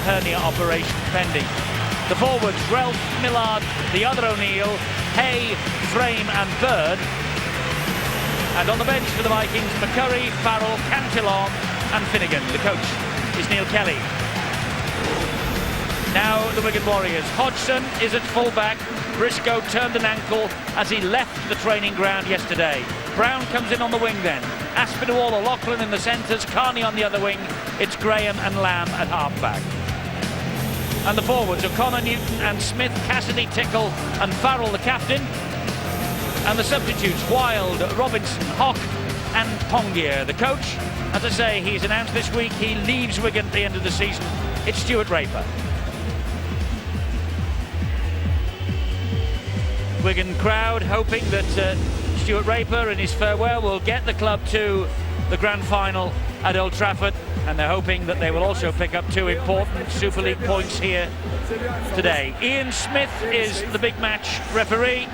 hernia operation pending. The forwards, Relf, Millard, the other O'Neill, Hay, Frame and Bird. And on the bench for the Vikings, McCurry, Farrell, Cantillon and Finnegan. The coach is Neil Kelly. Now the Wigan Warriors. Hodgson is at full-back. Briscoe turned an ankle as he left the training ground yesterday. Brown comes in on the wing then. Aspinall, O'Loughlin in the centres, Carney on the other wing. It's Graham and Lamb at half-back. And the forwards, O'Connor, Newton and Smith, Cassidy, Tickle and Farrell, the captain. And the substitutes, Wild, Robinson, Hock and Pongier. The coach, as I say, he's announced this week he leaves Wigan at the end of the season. It's Stuart Raper. Wigan crowd hoping that Stuart Raper in his farewell will get the club to the grand final at Old Trafford, and they're hoping that they will also pick up 2 important Super League points here today. Ian Smith is the big match referee.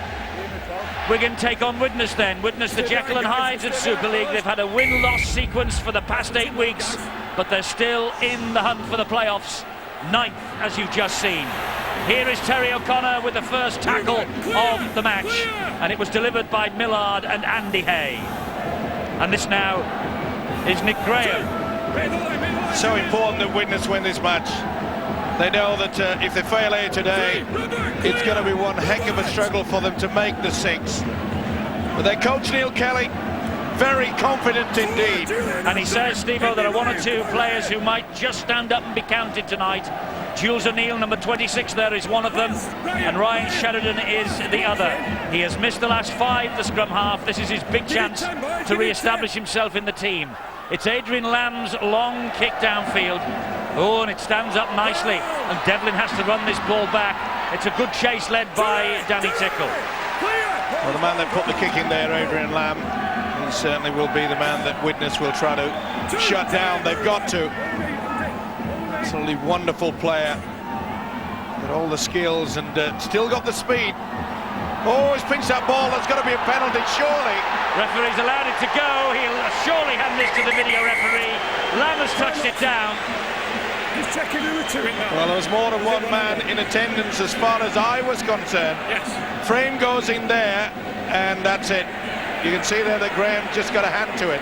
Wigan take on Widnes then. Widnes the Jekyll and Hyde at Super League. They've had a win-loss sequence for the past 8 weeks, but they're still in the hunt for the playoffs. 9th, as you've just seen. Here is Terry O'Connor with the first tackle of the match, and it was delivered by Millard and Andy Hay. And this now is Nick Graham. So important that Widnes win this match. They know that if they fail here today, it's going to be one heck of a struggle for them to make the 6. But their coach Neil Kelly, very confident indeed. And he says, Steve-O, there are 1 or 2 players who might just stand up and be counted tonight. Jules O'Neill, number 26 there, is one of them, and Ryan Sheridan is the other. He has missed the last 5, the scrum half. This is his big chance to re-establish himself in the team. It's Adrian Lamb's long kick downfield. Oh, and it stands up nicely, and Devlin has to run this ball back. It's a good chase led by Danny Tickle. Well, the man that put the kick in there, Adrian Lamb, he certainly will be the man that Widnes will try to shut down. They've got to. Absolutely wonderful player. Got all the skills and still got the speed. Oh, he's pinched that ball. That's got to be a penalty, surely. Referee's allowed it to go. He'll surely hand this to the video referee. Lamb has touched it down. He's checking who to it now. Well, there was more than one man in attendance as far as I was concerned. Yes. Frame goes in there, and that's it. You can see there that Graham just got a hand to it.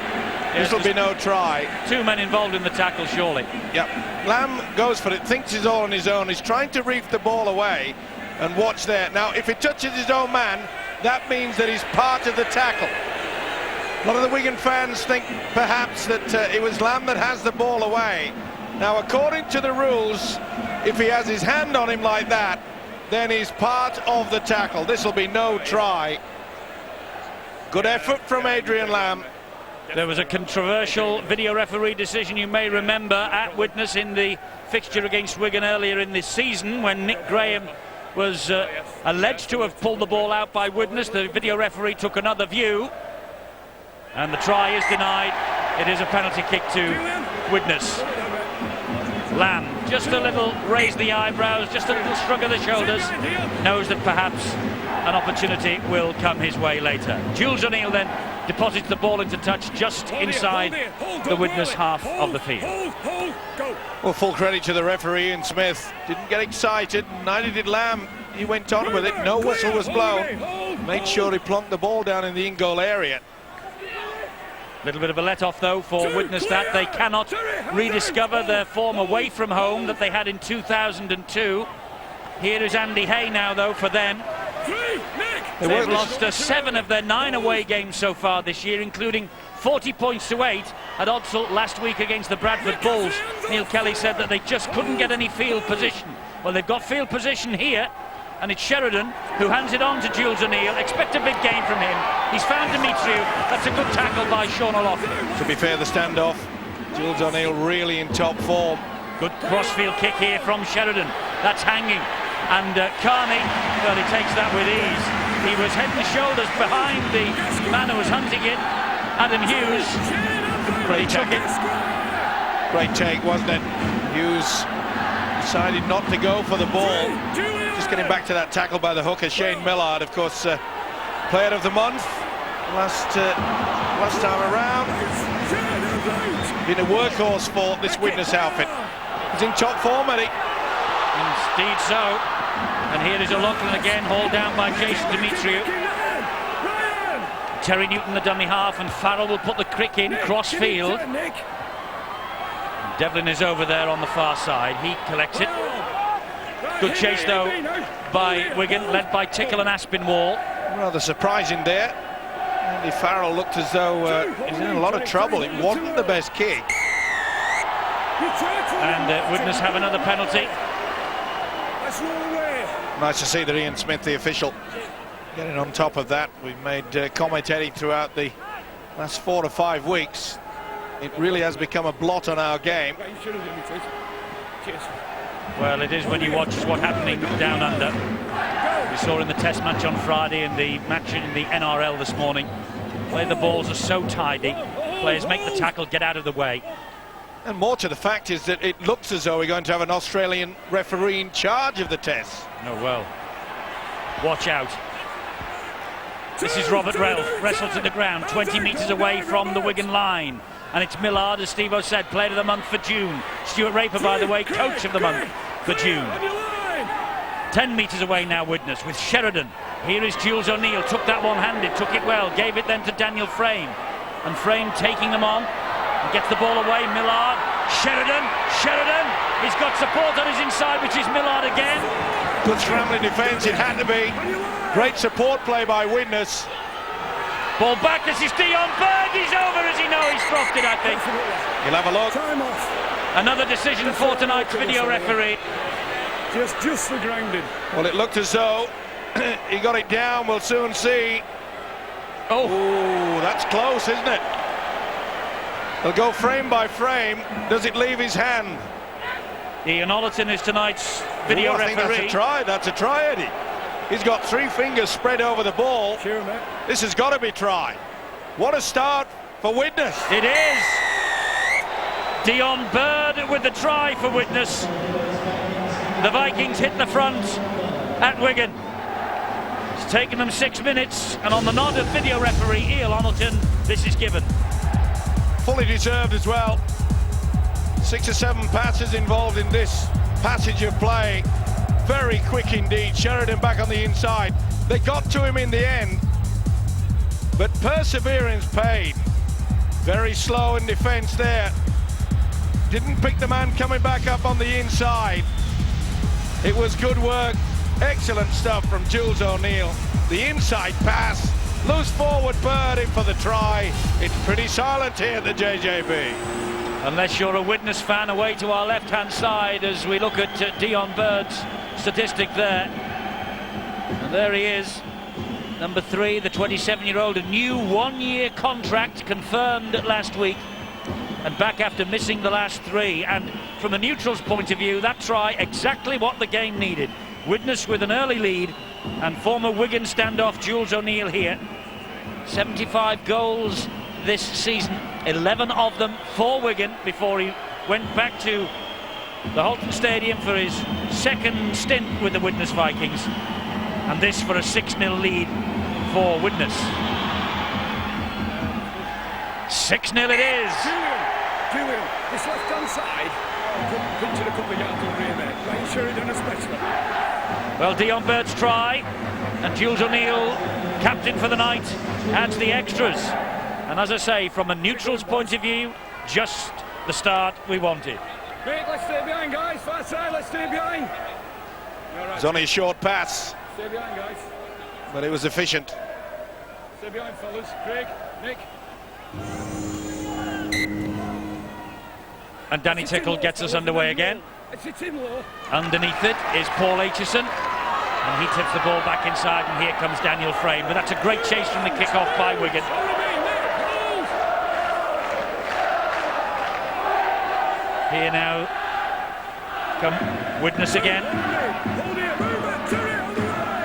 This will be no try. 2 men involved in the tackle, surely. Yep. Lamb goes for it, thinks he's all on his own. He's trying to reef the ball away, and watch there. Now, if it touches his own man, that means that he's part of the tackle. A lot of the Wigan fans think perhaps that it was Lamb that has the ball away. Now, according to the rules, if he has his hand on him like that, then he's part of the tackle. This will be no try. Good effort from Adrian Lamb. There was a controversial video referee decision, you may remember, at Widnes in the fixture against Wigan earlier in this season, when Nick Graham was alleged to have pulled the ball out by Widnes. The video referee took another view, and the try is denied. It is a penalty kick to Widnes. Lamb, just a little raise the eyebrows, just a little shrug of the shoulders, knows that perhaps an opportunity will come his way later. Jules O'Neill then deposits the ball into touch just inside the Widnes half of the field. Well, full credit to the referee, Ian Smith. Didn't get excited, neither did Lamb. He went on with it, no whistle was blown. Made sure he plonked the ball down in the in-goal area. Little bit of a let-off, though, for Widnes, that they cannot rediscover their form away from home that they had in 2002. Here is Andy Hay now, though, for them. They've lost 7 of their 9 away games so far this year, including 40 points to 8 at Odsal last week against the Bradford Bulls. Neil Kelly said that they just couldn't get any field position. Well, they've got field position here, and it's Sheridan who hands it on to Jules O'Neill. Expect a big game from him. He's found Demetriou. That's a good tackle by Sean O'Loughlin. To be fair, the standoff, Jules O'Neill really in top form. Good crossfield kick here from Sheridan. That's hanging. And Carney, well, he takes that with ease. He was head and shoulders behind the man who was hunting it, Adam Hughes. Great take. Great take, wasn't it? Hughes decided not to go for the ball. Just getting back to that tackle by the hooker, Shane Millard, of course, player of the month last time around. Been a workhorse for this Widnes outfit. He's in top form, Eddie. Indeed so. And here is O'Loughlin again, hauled down by Jason Demetriou. Terry Newton, the dummy half, and Farrell will put the crick in, cross field. Devlin is over there on the far side. He collects it. Good chase, though, by Wigan, led by Tickle and Aspinwall. Rather surprising there. Andy Farrell looked as though he's in a lot of trouble. It wasn't the best kick. And Widnes have another penalty. Nice to see that Ian Smith, the official, getting on top of that. We've made commentating throughout the last 4 to 5 weeks. It really has become a blot on our game. Well, it is when you watch what's happening down under. We saw in the test match on Friday and the match in the NRL this morning. The balls are so tidy. Players make the tackle, get out of the way. And more to the fact is that it looks as though we're going to have an Australian referee in charge of the test. Oh, well. Watch out. This is Robert Relf, wrestled to the ground, 20 metres away from the Wigan line. And it's Millard, as Steve-O said, player of the month for June. Stuart Raper, by the way, coach of the month for June. 10 metres away now, Widnes, with Sheridan. Here is Jules O'Neill, took that one-handed, took it well, gave it then to Daniel Frame. And Frame taking them on, and gets the ball away, Millard. Sheridan, he's got support on his inside, which is Millard again. Good scrambling defence, it had to be. Great support play by Widnes. Ball back, this is Dion Bird, he's over, as he knows, he's dropped it, I think. He'll have a look. Another decision for tonight's video referee. Just the grounding. Well, it looked as though he got it down, we'll soon see. Oh, that's close, isn't it? They'll go frame by frame. Does it leave his hand? Ian Ollerton is tonight's video referee. I think that's a try, Eddie. He's got 3 fingers spread over the ball. Sure, mate. This has got to be try. What a start for Widnes. It is. Dion Bird with the try for Widnes. The Vikings hit the front at Wigan. It's taken them 6 minutes, and on the nod of video referee Ian Ollerton, this is given. Fully deserved as well. 6 or 7 passes involved in this passage of play. Very quick indeed. Sheridan back on the inside. They got to him in the end, but perseverance paid. Very slow in defence there. Didn't pick the man coming back up on the inside. It was good work. Excellent stuff from Jules O'Neill. The inside pass. Loose forward Bird in for the try. It's pretty silent here at the JJB. Unless you're a Widnes fan, away to our left-hand side as we look at Dion Bird's statistic there. And there he is, number 3, the 27-year-old, a new 1-year contract confirmed last week, and back after missing the last 3. And from a neutral's point of view, that try exactly what the game needed. Widnes with an early lead, and former Wigan standoff Jules O'Neill here. 75 goals this season, 11 of them for Wigan before he went back to the Halton Stadium for his second stint with the Widnes Vikings. And this for a 6-0 lead for Widnes. 6-0 it is. Julian, this left-hand side, pinch it a couple of yards over here, mate. Right, Sheridan especially. Well, Dion Bird's try, and Jules O'Neill, captain for the night, adds the extras. And as I say, from a neutral's point of view, just the start we wanted. Great, let's stay behind, guys. Far side, let's stay behind. It was only a short pass. Stay behind, guys. But it was efficient. Stay behind, fellas. Craig, Nick. And Danny Tickle gets us underway again. Underneath it is Paul Aitchison, and he tips the ball back inside, and here comes Daniel Frame. But that's a great chase from the kick-off by Wigan. Here now come Widnes again.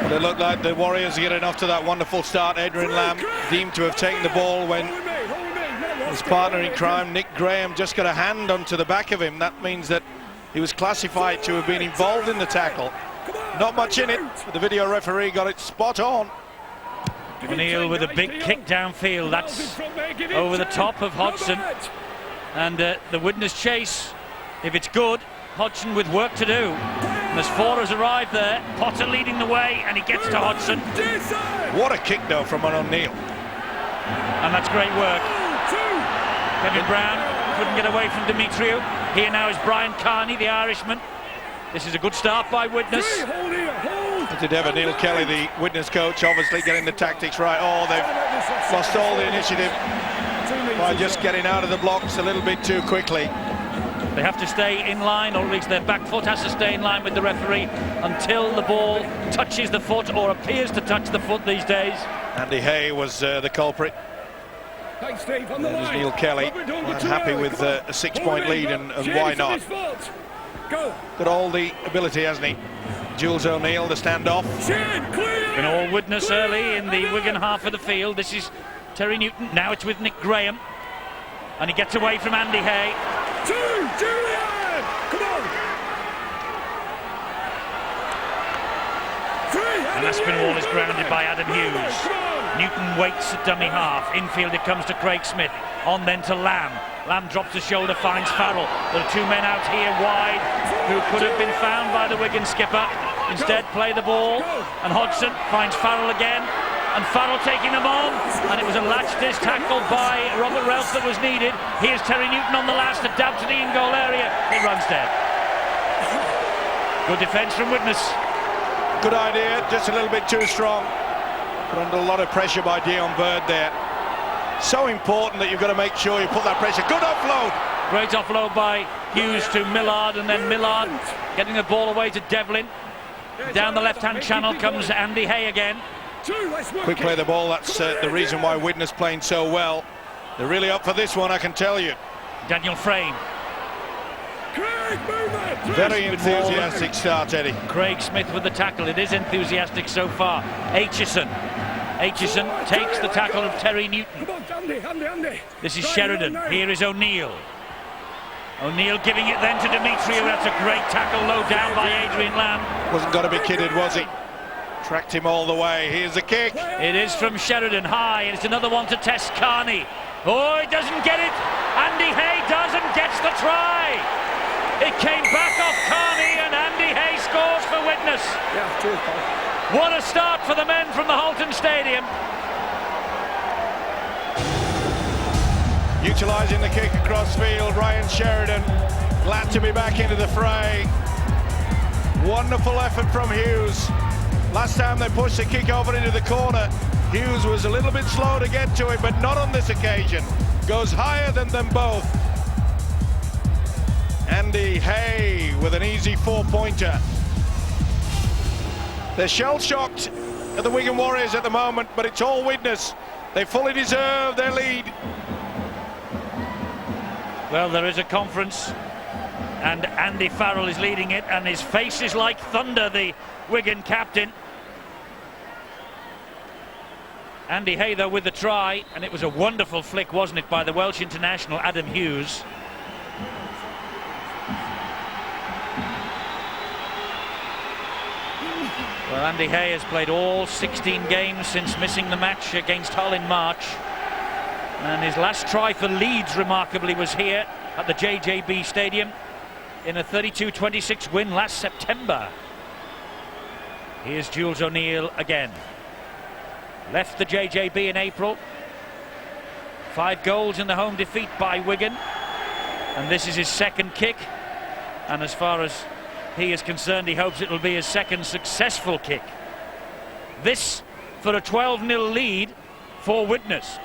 Well, it looked like the Warriors are getting off to that wonderful start. Adrian Lamb deemed to have taken the ball when his partner in crime, Nick Graham, just got a hand onto the back of him. That means that he was classified to have been involved in the tackle. Not much in it, but the video referee got it spot on. O'Neill with a big kick downfield. That's over the top of Hodgson. And the Widnes chase, if it's good, Hodgson with work to do. And as four has arrived there, Potter leading the way, and he gets to Hodgson. What a kick though from an O'Neill. And that's great work. Kevin Brown couldn't get away from Demetriou. Here now is Brian Carney, the Irishman. This is a good start by Widnes. Did ever Neil Kelly, the Widnes coach, obviously getting the tactics right. Oh, they've lost all the initiative by just getting out of the blocks a little bit too quickly. They have to stay in line, or at least their back foot has to stay in line with the referee until the ball touches the foot, or appears to touch the foot these days. Andy Hay was the culprit. Thanks, Steve. On the There's line. Neil Kelly, unhappy with a 6-point lead, and why not? Got all the ability, hasn't he? Jules O'Neill, the standoff. Been all Widnes early in the Wigan half of the field. This is Terry Newton. Now it's with Nick Graham, and he gets away from Andy Hay. Julian! Come on! And Aspinwall is grounded by Adam Hughes. Newton waits at dummy half. Infield it comes to Craig Smith. On then to Lamb. Lamb drops the shoulder, finds Farrell. There are two men out here wide who could have been found by the Wigan skipper. Instead play the ball, and Hodgson finds Farrell again, and Farrell taking them on, and it was a latch-dish tackle by Robert Ralph that was needed. Here's Terry Newton on the last, a dab to the in-goal area. It runs dead. Good defence from Widnes. Good idea, just a little bit too strong. Put under a lot of pressure by Dion Bird there. So important that you've got to make sure you put that pressure. Good offload. Great offload by Hughes to Millard, and then Millard getting the ball away to Devlin. Down the left-hand channel comes Andy Hay again. Quick play the ball, that's the reason why Widnes playing so well. They're really up for this one, I can tell you. Daniel Frame. Very enthusiastic start, Eddie. Craig Smith with the tackle. It is enthusiastic so far. Aitchison takes the tackle of Terry Newton. This is Sheridan. Here is O'Neill. O'Neill giving it then to Demetriou. That's a great tackle low down by Adrian Lamb. Wasn't going to be kidded, was he? Tracked him all the way. Here's the kick. It is from Sheridan high, and it's another one to Tess Carney. Oh, he doesn't get it. Andy Hay does and gets the try. It came back off Carney, and Andy Hay scores for Widnes. Yeah, cheers, Paul. What a start for the men from the Halton Stadium. Utilising the kick across field, Ryan Sheridan glad to be back into the fray. Wonderful effort from Hughes. Last time they pushed the kick over into the corner, Hughes was a little bit slow to get to it, but not on this occasion. Goes higher than them both. Andy Hay with an easy 4-pointer. They're shell-shocked at the Wigan Warriors at the moment, but it's all Widnes. They fully deserve their lead. Well, there is a conference, and Andy Farrell is leading it, and his face is like thunder, the Wigan captain. Andy Hay, though, with the try, and it was a wonderful flick, wasn't it, by the Welsh international Adam Hughes. Well, Andy Hay has played all 16 games since missing the match against Hull in March. And his last try for Leeds, remarkably, was here at the JJB Stadium in a 32-26 win last September. Here's Jules O'Neill again. Left the JJB in April. 5 goals in the home defeat by Wigan. And this is his second kick. And as far as he is concerned, he hopes it will be his second successful kick. This for a 12-0 lead for Widnes.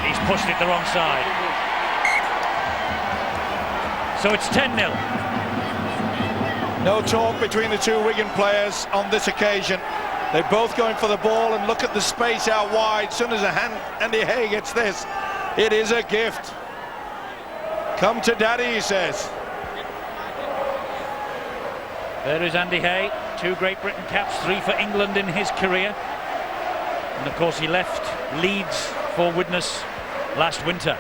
He's pushed it the wrong side. So it's 10-0. No talk between the two Wigan players on this occasion. They're both going for the ball, and look at the space out wide. As soon as Andy Hay gets this, it is a gift. Come to daddy, he says. There is Andy Hay, 2 Great Britain caps, 3 for England in his career. And of course he left Leeds for Widnes last winter.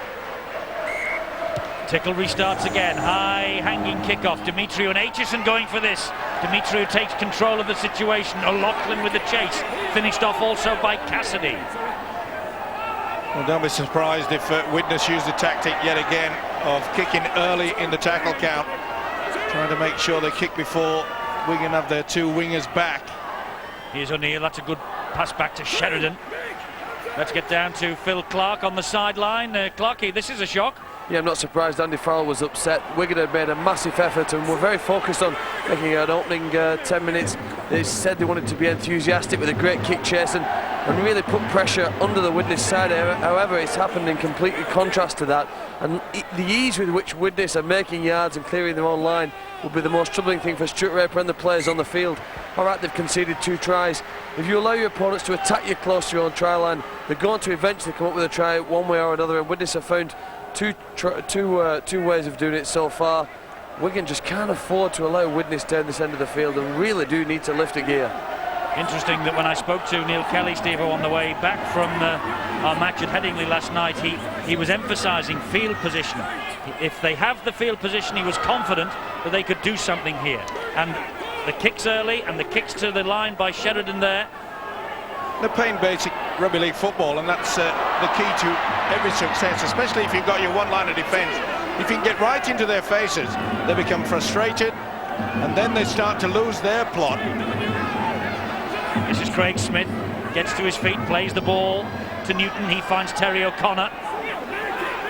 Tickle restarts again, high hanging kickoff. Demetriou and Aitchison going for this. Demetriou takes control of the situation. O'Loughlin with the chase, finished off also by Cassidy. Well, don't be surprised if Widnes used the tactic yet again of kicking early in the tackle count, trying to make sure they kick before Wigan have their two wingers back. Here's O'Neill, that's a good pass back to Sheridan. Let's get down to Phil Clark on the sideline. Clarky, this is a shock. Yeah, I'm not surprised Andy Farrell was upset. Wigan had made a massive effort and were very focused on making an opening 10 minutes. They said they wanted to be enthusiastic with a great kick chase and really put pressure under the Widnes side. However, it's happened in complete contrast to that. And the ease with which Widnes are making yards and clearing their own line will be the most troubling thing for Stuart Raper and the players on the field. All right, they've conceded 2 tries. If you allow your opponents to attack you close to your own try line, they're going to eventually come up with a try one way or another, and Widnes have found two ways of doing it so far. Wigan just can't afford to allow Widnes down this end of the field and really do need to lift a gear. Interesting that when I spoke to Neil Kelly, Steve-O, on the way back from our match at Headingley last night, he was emphasising field position. If they have the field position, he was confident that they could do something here. And the kicks early and the kicks to the line by Sheridan there. They're playing basic rugby league football, and that's the key to every success, especially if you've got your one line of defence. If you can get right into their faces, they become frustrated, and then they start to lose their plot. This is Craig Smith, gets to his feet, plays the ball to Newton. He finds Terry O'Connor.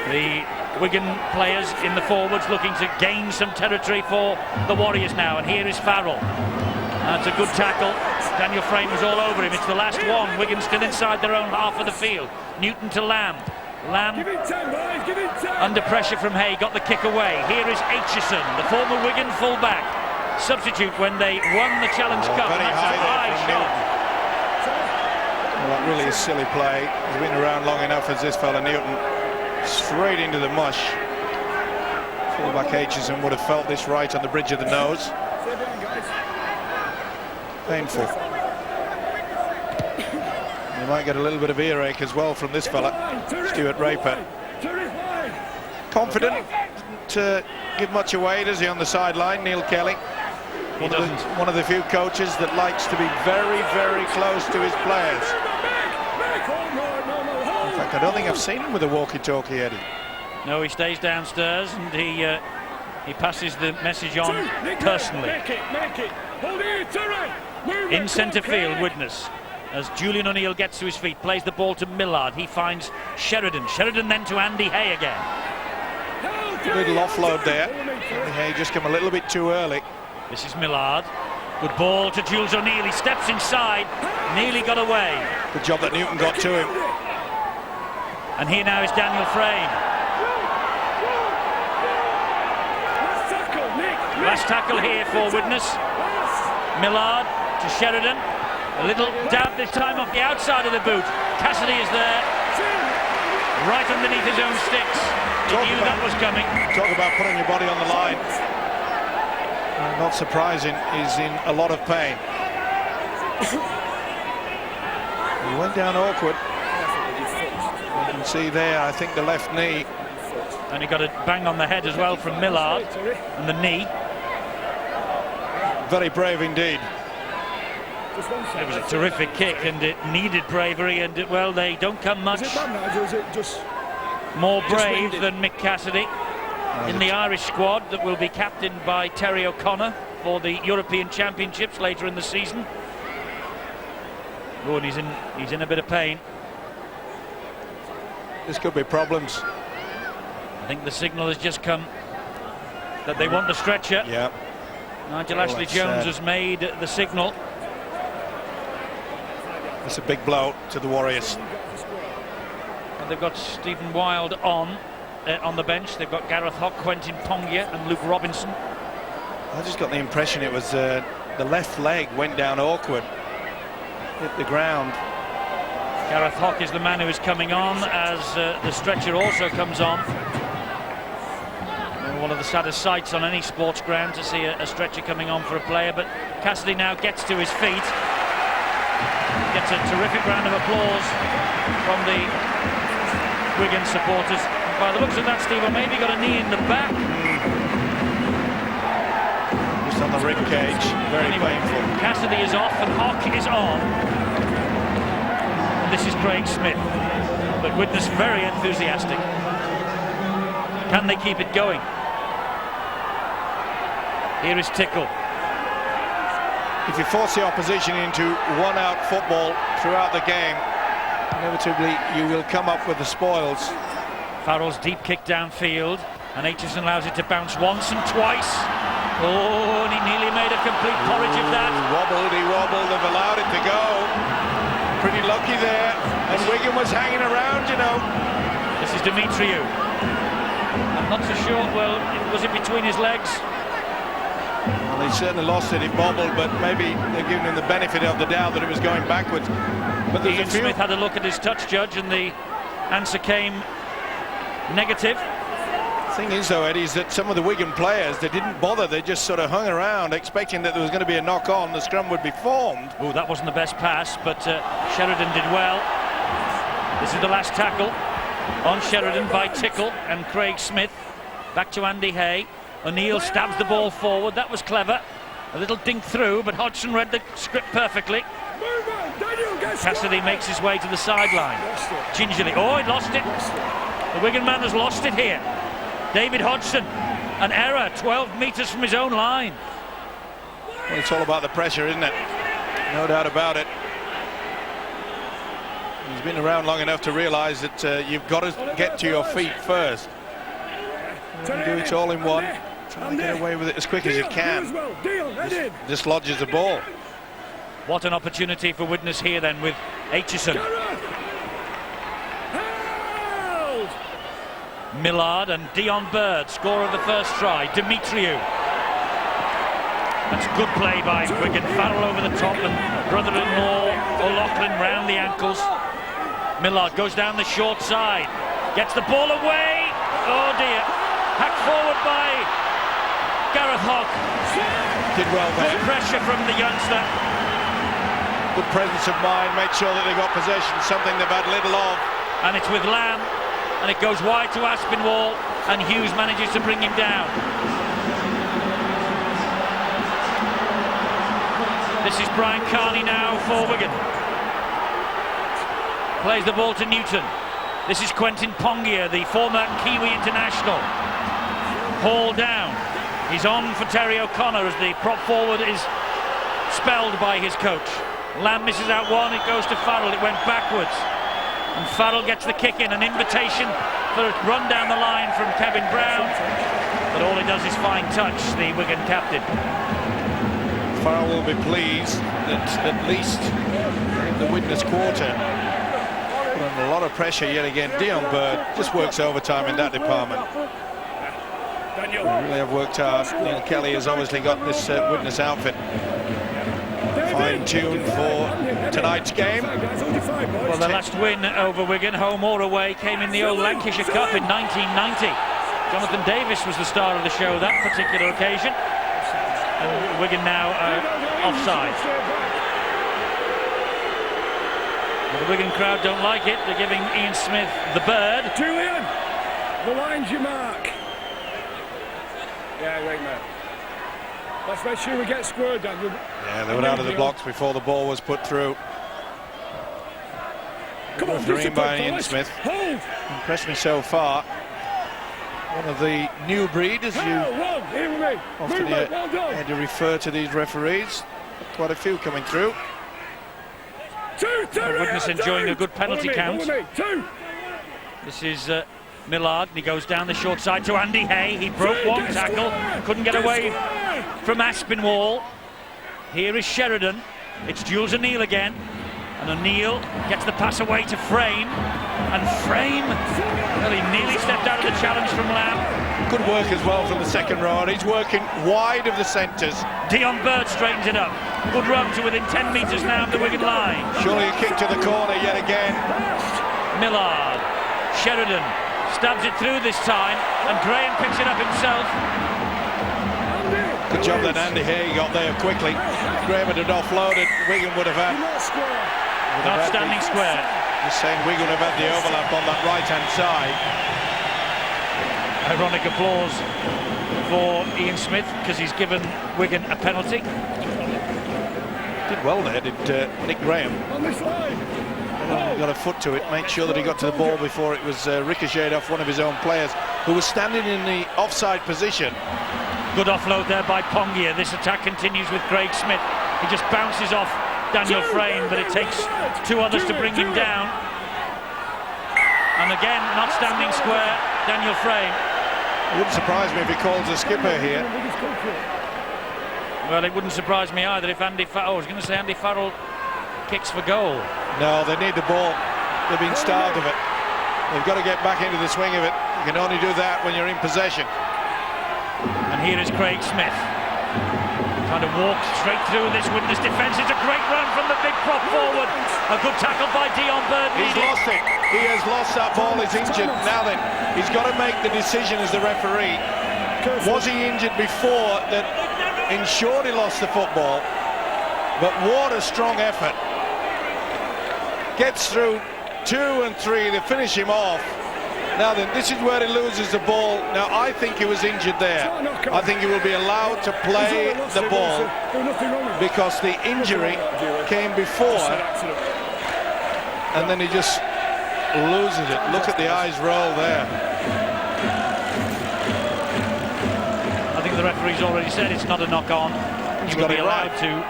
The Wigan players in the forwards looking to gain some territory for the Warriors now, and here is Farrell. That's a good tackle. Daniel Frame was all over him. It's the last one. Wigan still inside their own half of the field. Newton to Lamb. Lamb under pressure from Hay, got the kick away. Here is Aitchison, the former Wigan fullback, substitute when they won the Challenge Cup. Very That's high a high shot. Well, that really is silly play. He's been around long enough as this fella Newton. Straight into the mush. Fullback Aitchison would have felt this right on the bridge of the nose. Painful. You might get a little bit of earache as well from this fella, Stuart Raper. Confident, didn't give much away, does he, on the sideline, Neil Kelly? One of the few coaches that likes to be very, very close to his players. In fact, I don't think I've seen him with a walkie-talkie, Eddie. No, he stays downstairs and he passes the message on personally. In centre field, Widnes, as Julian O'Neill gets to his feet, plays the ball to Millard. He finds Sheridan. Sheridan then to Andy Hay again. A little offload there. Andy Hay just come a little bit too early. This is Millard. Good ball to Jules O'Neill. He steps inside, nearly got away. Good job that Newton got to him. And here now is Daniel Frame. Last tackle here for Widnes. Millard to Sheridan. A little dab this time off the outside of the boot. Cassidy is there, right underneath his own sticks. He knew that was coming. Talk about putting your body on the line. Not surprising, he's in a lot of pain. He went down awkward. You can see there, I think, the left knee. And he got a bang on the head as well from Millard, and the knee. Very brave indeed. It was a terrific kick, and it needed bravery, and well, they don't come much more brave than Mick Cassidy in the Irish squad that will be captained by Terry O'Connor for the European Championships later in the season. Oh, and he's in a bit of pain. This could be problems. I think the signal has just come that they want the stretcher. Yeah. Nigel Ashley-Jones has made the signal. It's a big blow to the Warriors. And they've got Stephen Wild on the bench. They've got Gareth Hock, Quentin Pongia and Luke Robinson. I just got the impression it was the left leg went down awkward, hit the ground. Gareth Hock is the man who is coming on as the stretcher also comes on. One of the saddest sights on any sports ground to see a stretcher coming on for a player, but Cassidy now gets to his feet. Gets a terrific round of applause from the Wigan supporters. And by the looks of that, Steve, maybe got a knee in the back. Just on the rib cage, very painful. Cassidy is off and Hock is on. And this is Craig Smith. But Widnes very enthusiastic. Can they keep it going? Here is Tickle. If you force the opposition into one-out football throughout the game, inevitably you will come up with the spoils. Farrell's deep kick downfield, and Aitchison allows it to bounce once and twice. Oh, and he nearly made a complete porridge of that. He wobbled, they've allowed it to go. Pretty lucky there, and Wigan was hanging around, you know. This is Dimitriou. I'm not so sure, well, was it between his legs? Well, he certainly lost it, it bobbled, but maybe they're giving him the benefit of the doubt that it was going backwards. But Ian Smith had a look at his touch judge, and the answer came negative. The thing is, though, Eddie, is that some of the Wigan players, they didn't bother. They just sort of hung around, expecting that there was going to be a knock-on, the scrum would be formed. Oh, that wasn't the best pass, but Sheridan did well. This is the last tackle on Sheridan by Tickle and Craig Smith. Back to Andy Hay. O'Neill stabs the ball forward. That was clever. A little dink through, but Hodgson read the script perfectly. Cassidy makes his way to the sideline. Gingerly. Oh, he lost it. The Wigan man has lost it here. David Hodgson, an error 12 metres from his own line. Well, it's all about the pressure, isn't it? No doubt about it. He's been around long enough to realise that you've got to get to your feet first. You do it all in one. Try and get away with it as quick as you can. Dislodges the ball. What an opportunity for Widnes here then with Aitchison. Millard and Dion Bird, score of the first try. Dimitriou. That's good play by Wigan. Farrell over the top and brother-in-law O'Loughlin round the ankles. Millard goes down the short side. Gets the ball away. Oh dear. Hacked forward by Gareth Hock. Did well there. Good pressure from the youngster. Good presence of mind, made sure that they got possession, something they've had little of. And it's with Lamb, and it goes wide to Aspinwall, and Hughes manages to bring him down. This is Brian Carney now for Wigan. Plays the ball to Newton. This is Quentin Pongia, the former Kiwi international. Hauled down. He's on for Terry O'Connor as the prop forward is spelled by his coach. Lamb misses out one, it goes to Farrell, it went backwards. And Farrell gets the kick in, an invitation for a run down the line from Kevin Brown. But all he does is fine touch the Wigan captain. Farrell will be pleased that at least in the Widnes quarter, put under a lot of pressure yet again. Dion Bird just works overtime in that department. They really have worked hard. Neil Kelly has obviously got this Widnes outfit fine-tuned for tonight's game. Well, the last win over Wigan, home or away, came in the old Lancashire Cup in 1990. Jonathan Davis was the star of the show that particular occasion. And Wigan now offside. Well, the Wigan crowd don't like it. They're giving Ian Smith the bird. Julian, the line's your mark. Yeah, right, mate. Let's make sure we get squared down. Yeah, they were out of the blocks before the ball was put through. Come on, green by Ian Smith. Hold. Impressed me so far. One of the new breed, as you often had to refer to these referees. Quite a few coming through. Widnes enjoying a good penalty count. This is Millard, and he goes down the short side to Andy Hay. He broke one tackle, couldn't get away from Aspinwall. Here is Sheridan. It's Jules O'Neill again, and O'Neill gets the pass away to Frame, and Frame, well, he nearly stepped out of the challenge from Lamb. Good work as well from the second row. He's working wide of the centres. Dion Bird straightens it up. Good run to within 10 metres now of the Wigan line. Surely a kick to the corner yet again. Millard, Sheridan stabs it through this time, and Graham picks it up himself. Good job that Andy Hay got there quickly. If Graham had offloaded, Wigan would have had... Outstanding square. Just saying Wigan would have had the overlap on that right-hand side. Ironic applause for Ian Smith because he's given Wigan a penalty. Did well there, did Nick Graham. On this line. He got a foot to it, made sure that he got to the ball before it was ricocheted off one of his own players who was standing in the offside position. Good offload there by Pongia. This attack continues with Craig Smith. He just bounces off Daniel Frame, but it takes two others to bring him down. And again, not standing square, Daniel Frame. It wouldn't surprise me if he calls a skipper here. Well, it wouldn't surprise me either if Andy Farrell, I was going to say Andy Farrell kicks for goal. No, they need the ball. They've been starved of it. They've got to get back into the swing of it. You can only do that when you're in possession. And here is Craig Smith. Trying to walk straight through this Widnes defence. It's a great run from the big prop forward. A good tackle by Dion Bird. He's lost it. He has lost that ball. He's injured. Now then, he's got to make the decision as the referee. Was he injured before that ensured he lost the football? But what a strong effort. Gets through 2 and 3. They finish him off. Now then, this is where he loses the ball. Now, I think he was injured there. I think he will be allowed to play the ball because the injury came before, and then he just loses it. Look at the eyes roll there. I think the referee's already said it's not a knock-on. He will be allowed to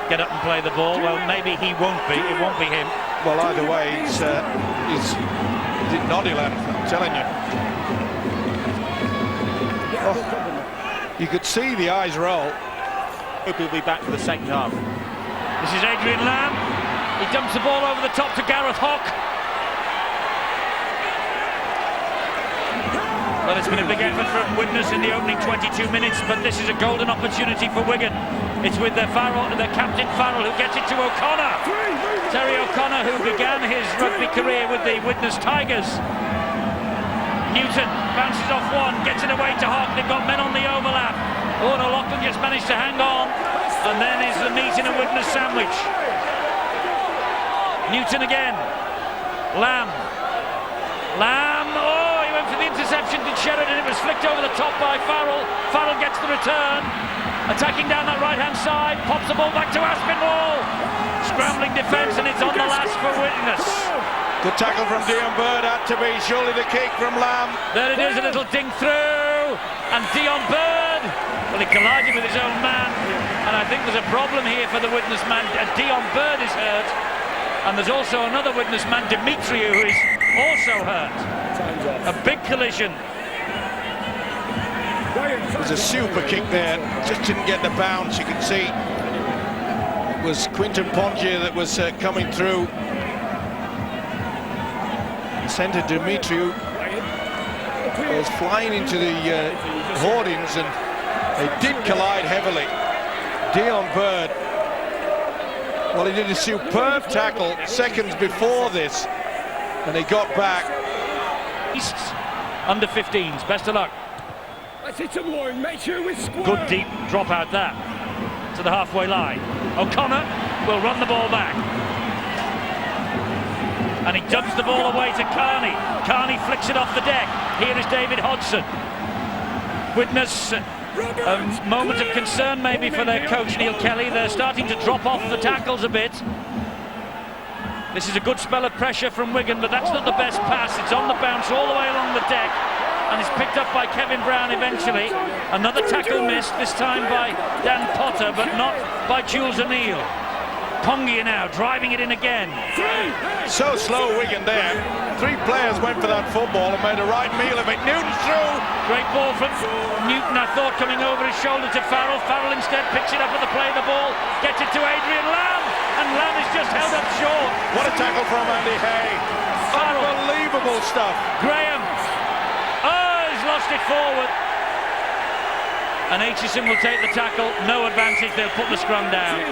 get up and play the ball. Well, maybe he won't be. It won't be him. Well, either way, he's naughty lad, I'm telling you. Oh, you could see the eyes roll. Hope he'll be back for the second half. This is Adrian Lamb. He dumps the ball over the top to Gareth Hock. Well, it's been a big effort from Widnes in the opening 22 minutes, but this is a golden opportunity for Wigan. It's with their captain Farrell, who gets it to O'Connor. Terry O'Connor, who began his rugby career with the Widnes Tigers. Newton bounces off one, gets it away to Hock. They've got men on the overlap. Oh no, Lachlan just managed to hang on, and then is the meat in a Widnes sandwich. Newton again. Lamb. Oh, he went for the interception to Sheridan. It was flicked over the top by Farrell. Farrell gets the return. Attacking down that right-hand side. Pops the ball back to Aspinwall. Scrambling defence, and it's on the last for Widnes. Good tackle from Dion Bird, had to be. Surely the kick from Lamb. There it is, a little ding through. And Dion Bird, well, he collided with his own man. And I think there's a problem here for the Widnes man. Dion Bird is hurt. And there's also another Widnes man, Demetriou, who is also hurt. A big collision. It was a super kick there. Just didn't get the bounce. You can see it was Quinton Pongia that was coming through. Centre Demetriou was flying into the hoardings, and they did collide heavily. Dion Bird, well, he did a superb tackle seconds before this, and he got back. Under 15s, best of luck. Good deep drop out there to the halfway line. O'Connor will run the ball back. And he dumps the ball away to Carney. Carney flicks it off the deck. Here is David Hodgson. Widnes, a moment of concern maybe for their coach Neil Kelly. They're starting to drop off the tackles a bit. This is a good spell of pressure from Wigan, but that's not the best pass. It's on the bounce all the way along the deck, and it's picked up by Kevin Brown eventually. Another tackle missed, this time by Dan Potter, but not by Jules O'Neill. Pongia now driving it in again. So slow Wigan there. 3 players went for that football and made a right meal of it. Newton's through. Great ball from Newton, I thought, coming over his shoulder to Farrell. Farrell instead picks it up at the play of the ball, gets it to Adrian Lamb, and Lamb is just held up short. What a tackle from Andy Hay. Farrell. Unbelievable stuff. Graham. Oh, he's lost it forward. And Aitchison will take the tackle. No advantage, they'll put the scrum down.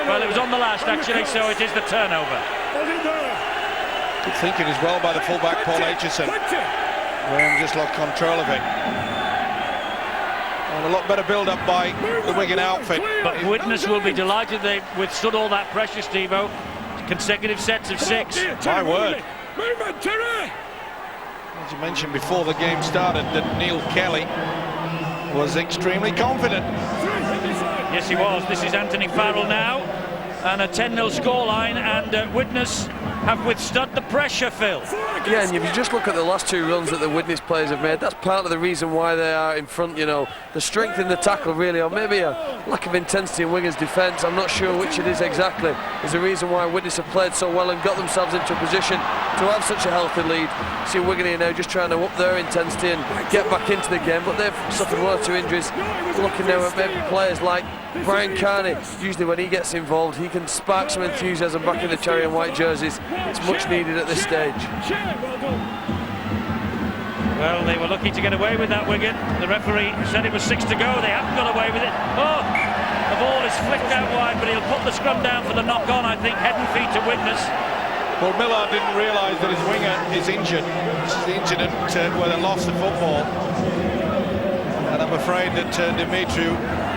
Well, it was on the last actually, so it is the turnover. Good thinking as well by the fullback Paul Aitchison. Graham just lost control of it. And a lot better build-up by the Wigan outfit. But Widnes will be delighted they withstood all that pressure, Steve-O. Consecutive sets of 6. My word. As you mentioned before the game started, that Neil Kelly was extremely confident. Yes, he was. This is Anthony Farrell now, and a 10-0 scoreline, and Widnes have withstood the pressure, Phil. Yeah, and if you just look at the last two runs that the Widnes players have made, that's part of the reason why they are in front, you know. The strength in the tackle, really, or maybe a lack of intensity in Wigan's defence, I'm not sure which it is exactly, is the reason why Widnes have played so well and got themselves into a position to have such a healthy lead. See Wigan here now just trying to up their intensity and get back into the game, but they've suffered one or two injuries. Looking now at maybe players like Brian Carney. Usually when he gets involved, he can spark some enthusiasm back in the cherry and white jerseys. It's much needed at this stage. Well, they were lucky to get away with that, Wigan. The referee said it was 6 to go. They haven't got away with it. Oh, the ball is flicked out wide, but he'll put the scrum down for the knock-on, I think, head and feet to Widnes. Well, Millard didn't realise that his winger is injured. This is the incident where they lost the football. And I'm afraid that Dimitru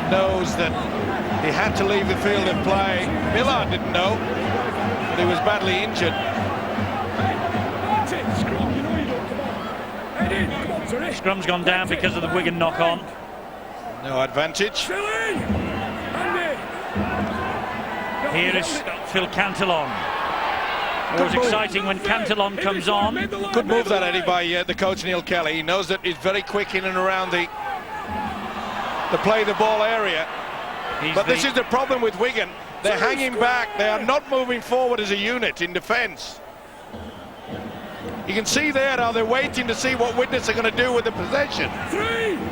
knows that he had to leave the field of play. Millard didn't know, but he was badly injured. Scrum's gone down because of the Wigan knock-on. No advantage. Here is Phil Cantillon. Always exciting when Cantillon comes on. Good move that, Eddie, by the coach Neil Kelly. He knows that he's very quick in and around the play the ball area. But this is the problem with Wigan. They're hanging back. They are not moving forward as a unit in defence. You can see there how they're waiting to see what Widnes are going to do with the possession.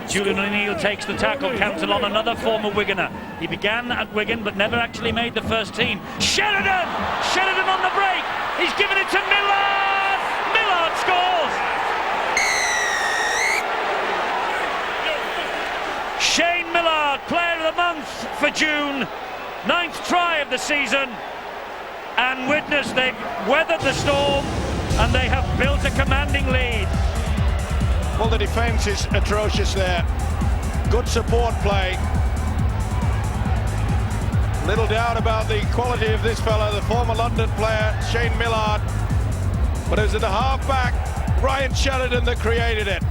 Julian O'Neill takes the tackle. Cantillon, another former Wiganer. He began at Wigan but never actually made the first team. Sheridan! Sheridan on the break. He's given it to Millard. Millard scores. Shane Millard, player of the month for June. 9th try of the season. And Widnes, they've weathered the storm and they have built a commanding lead. Well, the defence is atrocious there. Good support play. Little doubt about the quality of this fella, the former London player, Shane Millard. But it was at the half-back, Ryan Sheridan, that created it.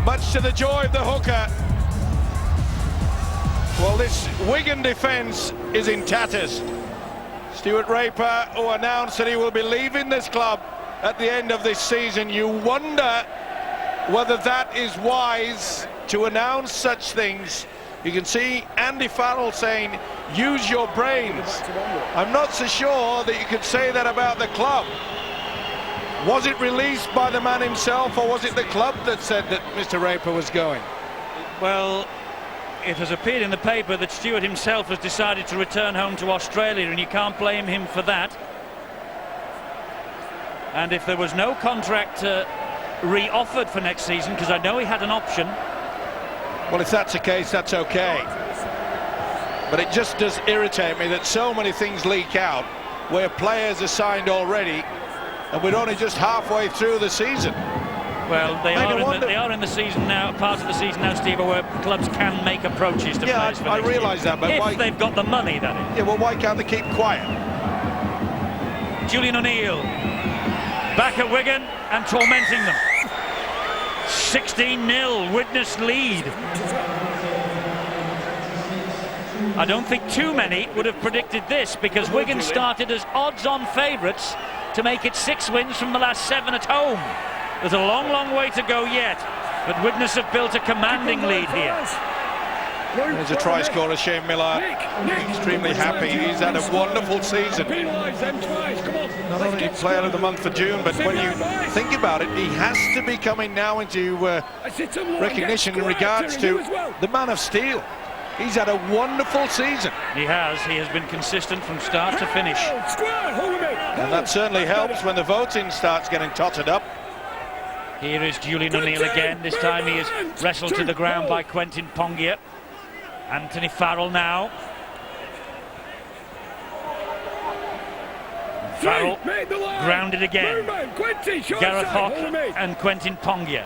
Much to the joy of the hooker. Well, this Wigan defence is in tatters. Stuart Raper, who announced that he will be leaving this club at the end of this season. You wonder whether that is wise to announce such things. You can see Andy Farrell saying, use your brains. I'm not so sure that you could say that about the club. Was it released by the man himself, or was it the club that said that Mr. Raper was going? Well, it has appeared in the paper that Stuart himself has decided to return home to Australia, and you can't blame him for that. And if there was no contract re-offered for next season, because I know he had an option. Well, if that's the case, that's okay. But it just does irritate me that so many things leak out where players are signed already, and we're only just halfway through the season. Well, they are in the season now, part of the season now, Steve, where clubs can make approaches to players. I realise that, but if why, they've got the money, that is. Yeah, well, why can't they keep quiet? Julian O'Neill back at Wigan and tormenting them. 16-0, Widnes lead. I don't think too many would have predicted this, because Wigan started as odds-on favourites to make it 6 wins from the last 7 at home. There's a long, long way to go yet, but Widnes have built a commanding lead here. There's a try scorer, Shane Millard. Extremely happy. He's had a wonderful season. Not only player of the month for June, but when you think about it, he has to be coming now into recognition in regards to the man of steel. He's had a wonderful season. He has been consistent from start to finish. And that certainly helps when the voting starts getting totted up. Here is Julian O'Neill again. This time he is wrestled to the ground by Quentin Pongia. Anthony Farrell now. Farrell grounded again. Gareth Hock and Quentin Pongia.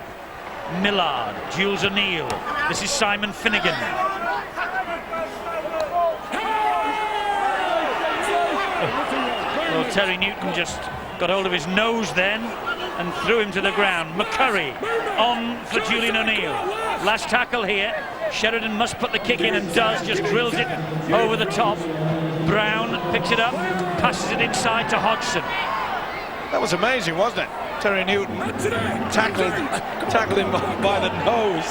Millard, Jules O'Neill. This is Simon Finnegan. Well, Terry Newton just got hold of his nose then and threw him to the ground. McCurry on for Julian O'Neill. Last tackle here. Sheridan must put the kick in and does, just drills it over the top. Brown picks it up, passes it inside to Hodgson. That was amazing, wasn't it? Terry Newton tackled him by the nose.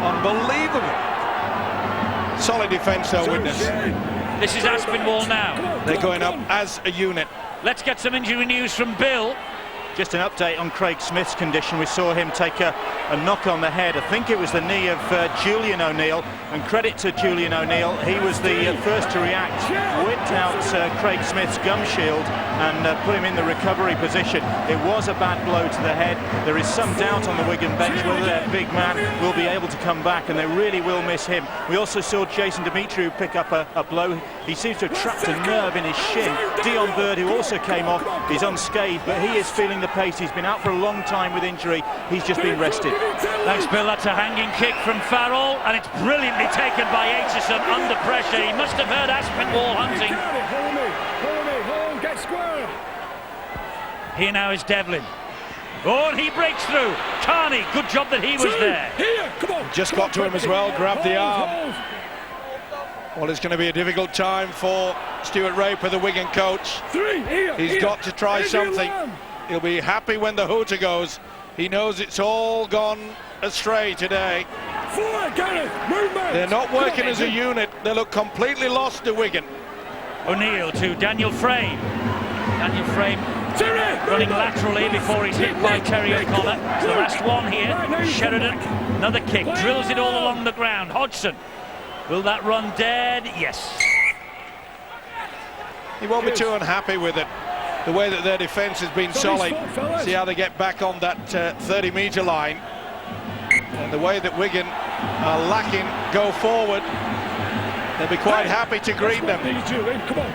Unbelievable. Solid defence though, Widnes. This is Aspinwall now. They're going up as a unit. Let's get some injury news from Bill. Just an update on Craig Smith's condition. We saw him take a knock on the head. I think it was the knee of Julian O'Neill, and credit to Julian O'Neill, he was the first to react, whipped out Craig Smith's gum shield and put him in the recovery position. It was a bad blow to the head. There is some doubt on the Wigan bench whether that big man will be able to come back, and they really will miss him. We also saw Jason Demetriou pick up a blow. He seems to have trapped a nerve in his shin. Dion Bird, who also came off, is unscathed, but he is feeling the pace. He's been out for a long time with injury. He's just been rested. Thanks, Bill. That's a hanging kick from Farrell, and it's brilliantly taken by Aitchison under pressure. He must have heard Aspinwall hunting. Hold, get square. Here now is Devlin. Oh, and he breaks through. Carney, good job that he was there. Here, come on. Just got to him as well, grabbed the arm. Well, it's going to be a difficult time for Stuart Raper, the Wigan coach. He's got to try something. He'll be happy when the hooter goes. He knows it's all gone astray today. They're not working as a unit. They look completely lost to Wigan. O'Neill to Daniel Frame. Daniel Frame running laterally before he's hit by Terry O'Connor. It's the last one here. Sheridan, another kick, drills it all along the ground. Hodgson, will that run dead? Yes. He won't be too unhappy with it. The way that their defence has been solid. See how they get back on that 30-metre line. And the way that Wigan are lacking go forward, they'll be quite happy to greet them. Come on,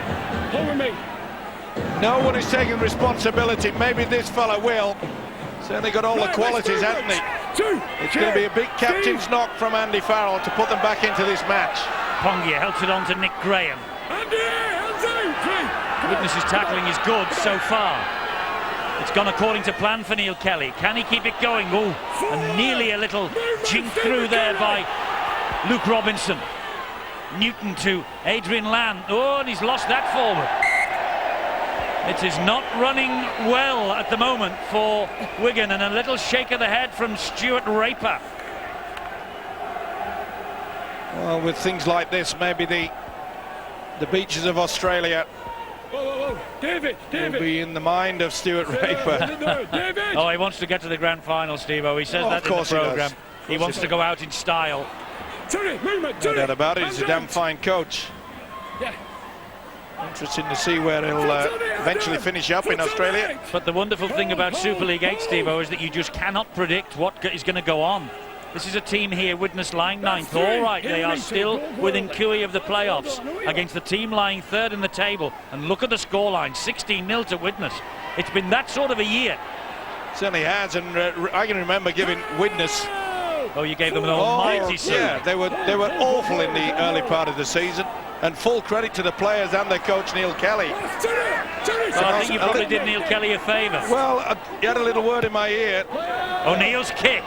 hold with me. No one is taking responsibility. Maybe this fella will. Certainly got all the qualities, hasn't he? It's going to be a big captain's knock from Andy Farrell to put them back into this match. Pongia helps it on to Nick Graham. Widnes' tackling is good so far. It's gone according to plan for Neil Kelly. Can he keep it going? Oh, and nearly a little jink through there by Luke Robinson. Newton to Adrian Land. Oh, and he's lost that forward. It is not running well at the moment for Wigan, and a little shake of the head from Stuart Raper. Well, with things like this, maybe the beaches of Australia David. will be in the mind of Stuart Raper. Oh, he wants to get to the grand final, Steve-O. He says that in the programme. He wants to go out in style. No doubt about it. He's a damn fine coach. Interesting to see where he'll eventually finish up in Australia. But the wonderful thing about Super League 8, Steve-O, is that you just cannot predict what is going to go on. This is a team here, Widnes lying ninth. All right, they are still within cooey of the playoffs against the team lying third in the table. And look at the scoreline, 16-0 to Widnes. It's been that sort of a year. Certainly has, and I can remember giving Widnes. Oh, you gave them an almighty season. Yeah, they were awful in the early part of the season, and full credit to the players and their coach Neil Kelly. Well, I think you probably did Neil Kelly a favour. Well, he had a little word in my ear. O'Neill's kick.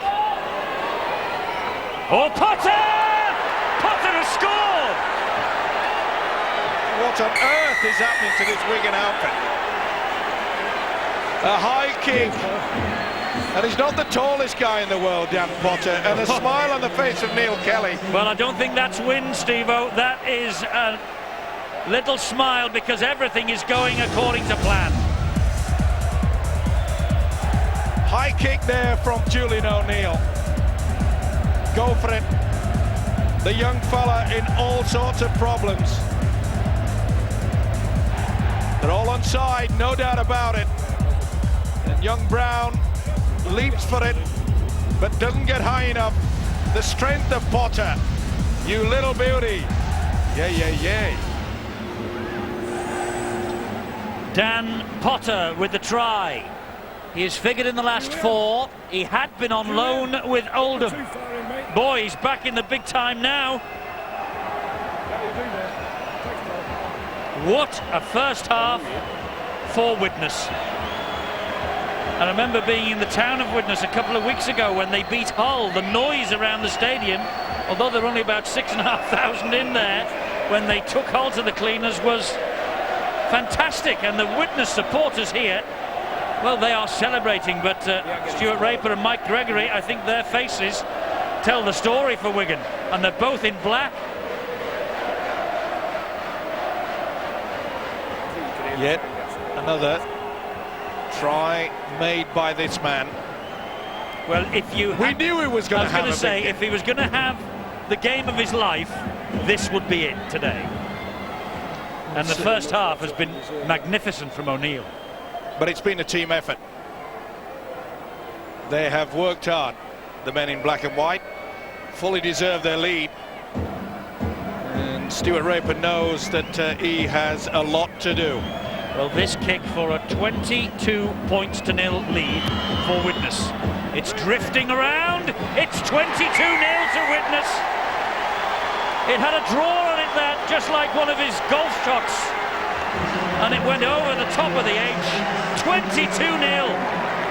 Oh, Potter! Potter has scored! What on earth is happening to this Wigan outfit? A high kick. And he's not the tallest guy in the world, Dan Potter. And a smile on the face of Neil Kelly. Well, I don't think that's win, Steve-O. That is a little smile because everything is going according to plan. High kick there from Julian O'Neill. Go for it. The young fella in all sorts of problems. They're all onside, no doubt about it. And young Brown leaps for it, but doesn't get high enough. The strength of Potter. You little beauty. Yay. Dan Potter with the try. He is figured in the last four. He had been on loan with Oldham. Boy, he's back in the big time now. What a first half for Widnes. I remember being in the town of Widnes a couple of weeks ago when they beat Hull. The noise around the stadium, although there were only about 6,500 in there, when they took Hull to the cleaners, was fantastic. And the Widnes supporters here, well, they are celebrating, but Stuart Raper and Mike Gregory, I think their faces tell the story for Wigan, and they're both in black. Yet another try made by this man. Well, if you we knew he was going to have I was going to say, if he was going to have the game of his life, this would be it today. And the first half has been magnificent from O'Neill. But it's been a team effort. They have worked hard, the men in black and white, fully deserve their lead. And Stuart Raper knows that he has a lot to do. Well, this kick for a 22 points to nil lead for Widnes. It's drifting around. It's 22-0 to Widnes. It had a draw on it that, just like one of his golf shots, and it went over the top of the edge. 22-0.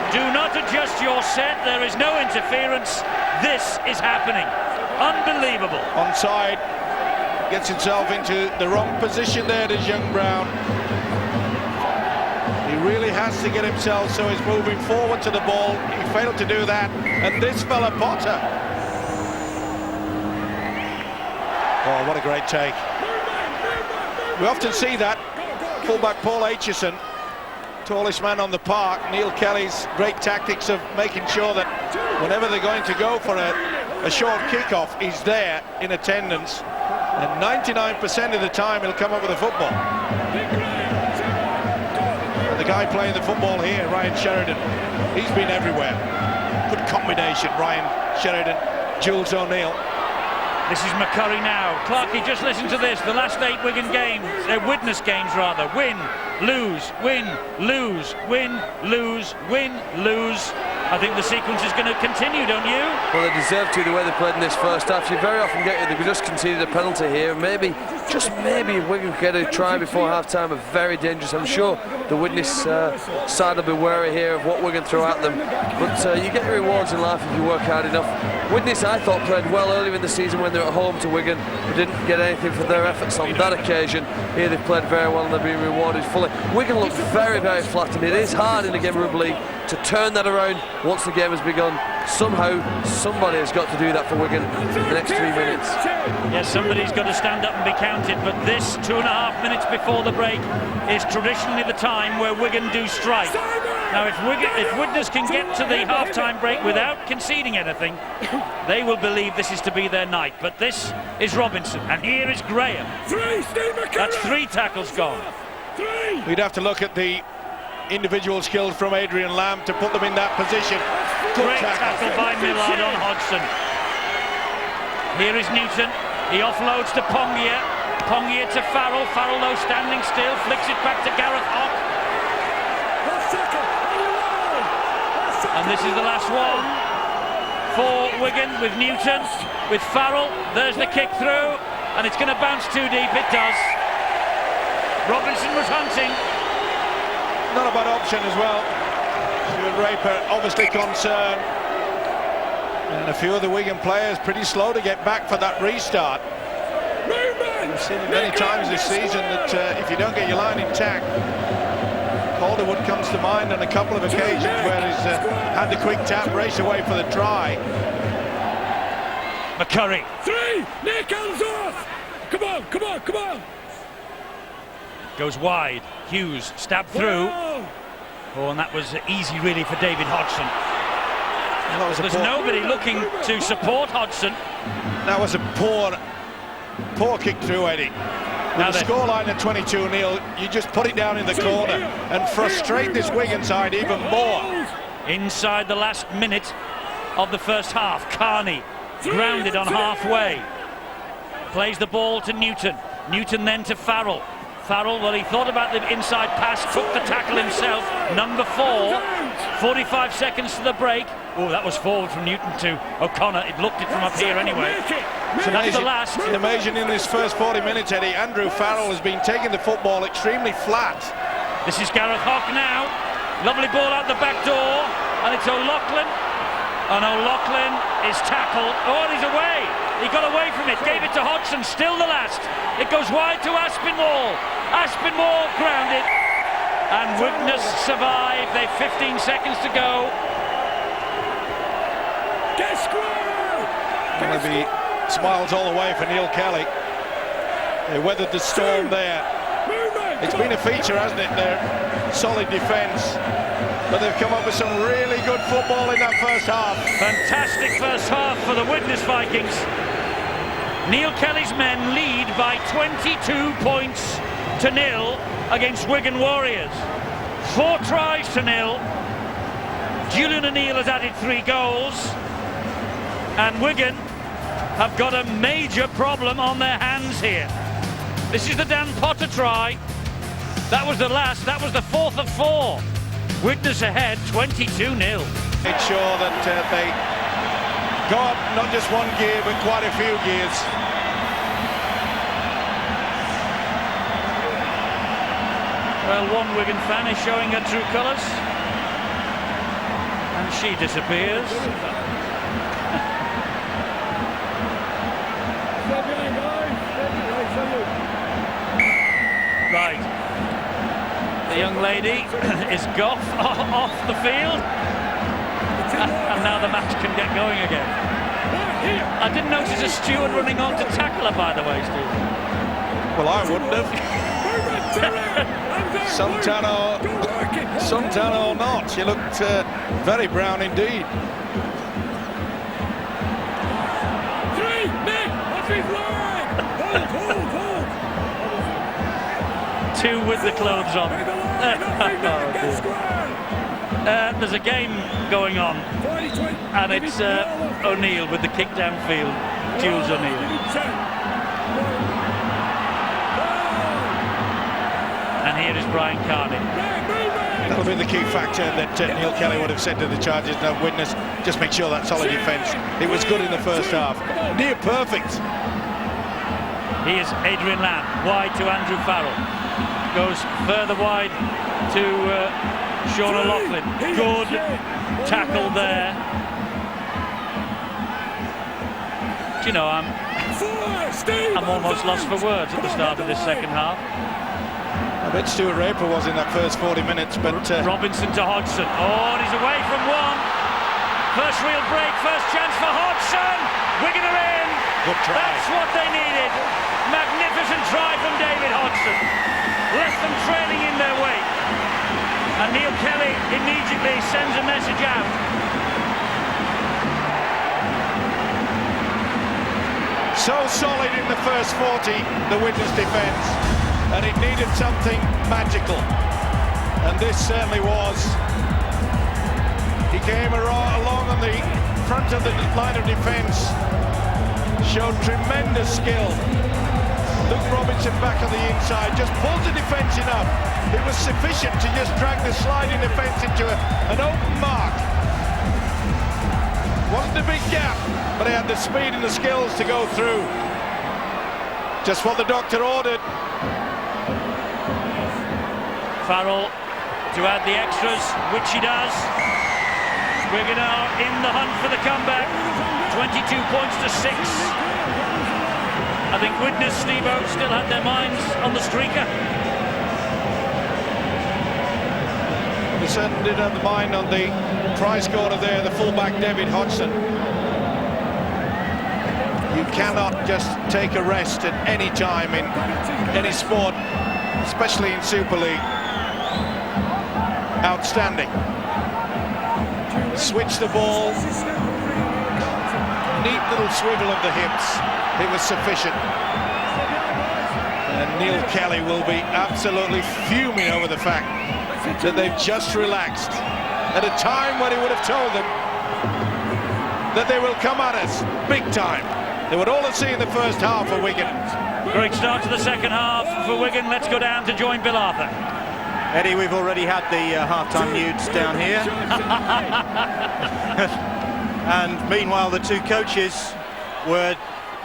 Do not adjust your set. There is no interference. This is happening. Unbelievable. Onside. Gets himself into the wrong position there, does young Brown. He really has to get himself so he's moving forward to the ball. He failed to do that. And this fella Potter. Oh, what a great take. We often see that. Fullback Paul Aitchison, tallest man on the park. Neil Kelly's great tactics of making sure that whenever they're going to go for a short kickoff, he's there in attendance. And 99% of the time he'll come up with a football. The guy playing the football here, Ryan Sheridan, he's been everywhere. Good combination, Ryan Sheridan, Jules O'Neill. This is McCurry now. Clarkey, just listen to this. The last 8 Wigan games, Widnes games rather. Win, lose, win, lose, win, lose, win, lose. I think the sequence is going to continue, don't you? Well, they deserve to, the way they played in this first half. You very often get they just conceded a penalty here. Maybe, just maybe, if Wigan could get a try before half-time, are very dangerous. I'm sure the Widnes side will be wary here of what Wigan throw at them. But you get your rewards in life if you work hard enough. Widnes, I thought, played well earlier in the season when they were at home to Wigan, but didn't get anything for their efforts on that occasion. Here they've played very well and they're being rewarded fully. Wigan looked very, very flat, and it is hard in a game of rugby league to turn that around once the game has begun. Somehow, somebody has got to do that for Wigan in the next 3 minutes. Yes, somebody's got to stand up and be counted, but this 2.5 minutes before the break is traditionally the time where Wigan do strike. Now, if Widnes can get to the half-time break without conceding anything, they will believe this is to be their night. But this is Robinson, and here is Graham. That's 3 tackles gone. We'd have to look at the individual skills from Adrian Lamb to put them in that position. Good Great tackle by Millard on Hodgson. Here is Newton. He offloads to Pongier. Pongier to Farrell. Farrell, though, standing still, flicks it back to Gareth Hock. And this is the last one for Wigan with Newton, with Farrell. There's the kick through, and it's going to bounce too deep. It does. Robinson was hunting. Not a bad option as well. Stuart Raper obviously concerned. And a few of the Wigan players pretty slow to get back for that restart. We've seen it many times this season that if you don't get your line intact, Calderwood comes to mind on a couple of occasions where he's had the quick tap, race away for the try. McCurry. 3, Nick hands off. Come on, come on, come on. Goes wide. Hughes stabbed through. Oh, and that was easy really for David Hodgson. Well, There's nobody looking to support Hodgson. That was a poor kick through, Eddie. Now the scoreline at 22-0, you just put it down in the corner and frustrate this Wigan side even more. Inside the last minute of the first half, Carney grounded on halfway. Plays the ball to Newton. Newton then to Farrell. Farrell, well, he thought about the inside pass, took the tackle himself. Number 4, 45 seconds to the break. Oh, that was forward from Newton to O'Connor. It looked it from up here anyway. So that's the last. It's amazing in this first 40 minutes, Eddie. Andrew Farrell has been taking the football extremely flat. This is Gareth Hock now. Lovely ball out the back door, and it's O'Loughlin. And O'Loughlin is tackled. Oh, and he's away. He got away from it, gave it to Hodgson, still the last. It goes wide to Aspinwall. Aspinwall grounded. And Widnes survive. They've 15 seconds to go. Going to be smiles all the way for Neil Kelly. They weathered the storm there. It's been a feature, hasn't it, their solid defence. But they've come up with some really good football in that first half. Fantastic first half for the Widnes Vikings. Neil Kelly's men lead by 22 points to 0 against Wigan Warriors. 4 tries to 0. Julian O'Neill has added 3 goals. And Wigan have got a major problem on their hands here. This is the Dan Potter try. That was the last, that was the 4th of 4. Widnes ahead, 22-0. Make sure that they go up not just one gear, but quite a few gears. Well, one Wigan fan is showing her true colours. And she disappears. Right. The young lady is off the field. And now the match can get going again. I didn't notice a steward running on to tackle her, by the way, Steve. Well, I wouldn't have. Suntana or not, she looked very brown indeed. Two with the clothes on. There's a game going on, and it's O'Neill with the kick downfield. Jules O'Neill. And here is Brian Carney. That'll be the key factor that Neil Kelly would have said to the Chargers. No, Widnes, just make sure that solid defence. It was good in the first half. Near perfect. Here's Adrian Lamb, wide to Andrew Farrell. Goes further wide to Sean O'Loughlin. Good tackle there. Do you know, I'm almost lost for words at the start of this second half. I bet Stuart Raper was in that first 40 minutes, but... Robinson to Hodgson. Oh, and he's away from one. First real break, first chance for Hodgson. Wigan are in. Good try. That's what they needed. Magnificent try from David Hodgson. Left them trailing in their wake. And Neil Kelly immediately sends a message out. So solid in the first 40, the Widnes defence, and it needed something magical. And this certainly was. He came along on the front of the line of defence, showed tremendous skill. Luke Robinson back on the inside, just pulled the defence enough. It was sufficient to just drag the sliding defence into an open mark. Wasn't a big gap, but he had the speed and the skills to go through. Just what the doctor ordered. Farrell to add the extras, which he does. Wigan are in the hunt for the comeback. 22 points to 6. I think Widnes, Steve-O, still had their minds on the streaker. They certainly did have the mind on the try scorer there, the fullback David Hodgson. You cannot just take a rest at any time in any sport, especially in Super League. Outstanding. Switch the ball. Neat little swivel of the hips. It was sufficient. And Neil Kelly will be absolutely fuming over the fact that they've just relaxed at a time when he would have told them that they will come at us big time. They would all have seen the first half for Wigan. Great start to the second half for Wigan. Let's go down to join Bill Arthur. Eddie, we've already had the half-time nudes down here. And meanwhile, the two coaches were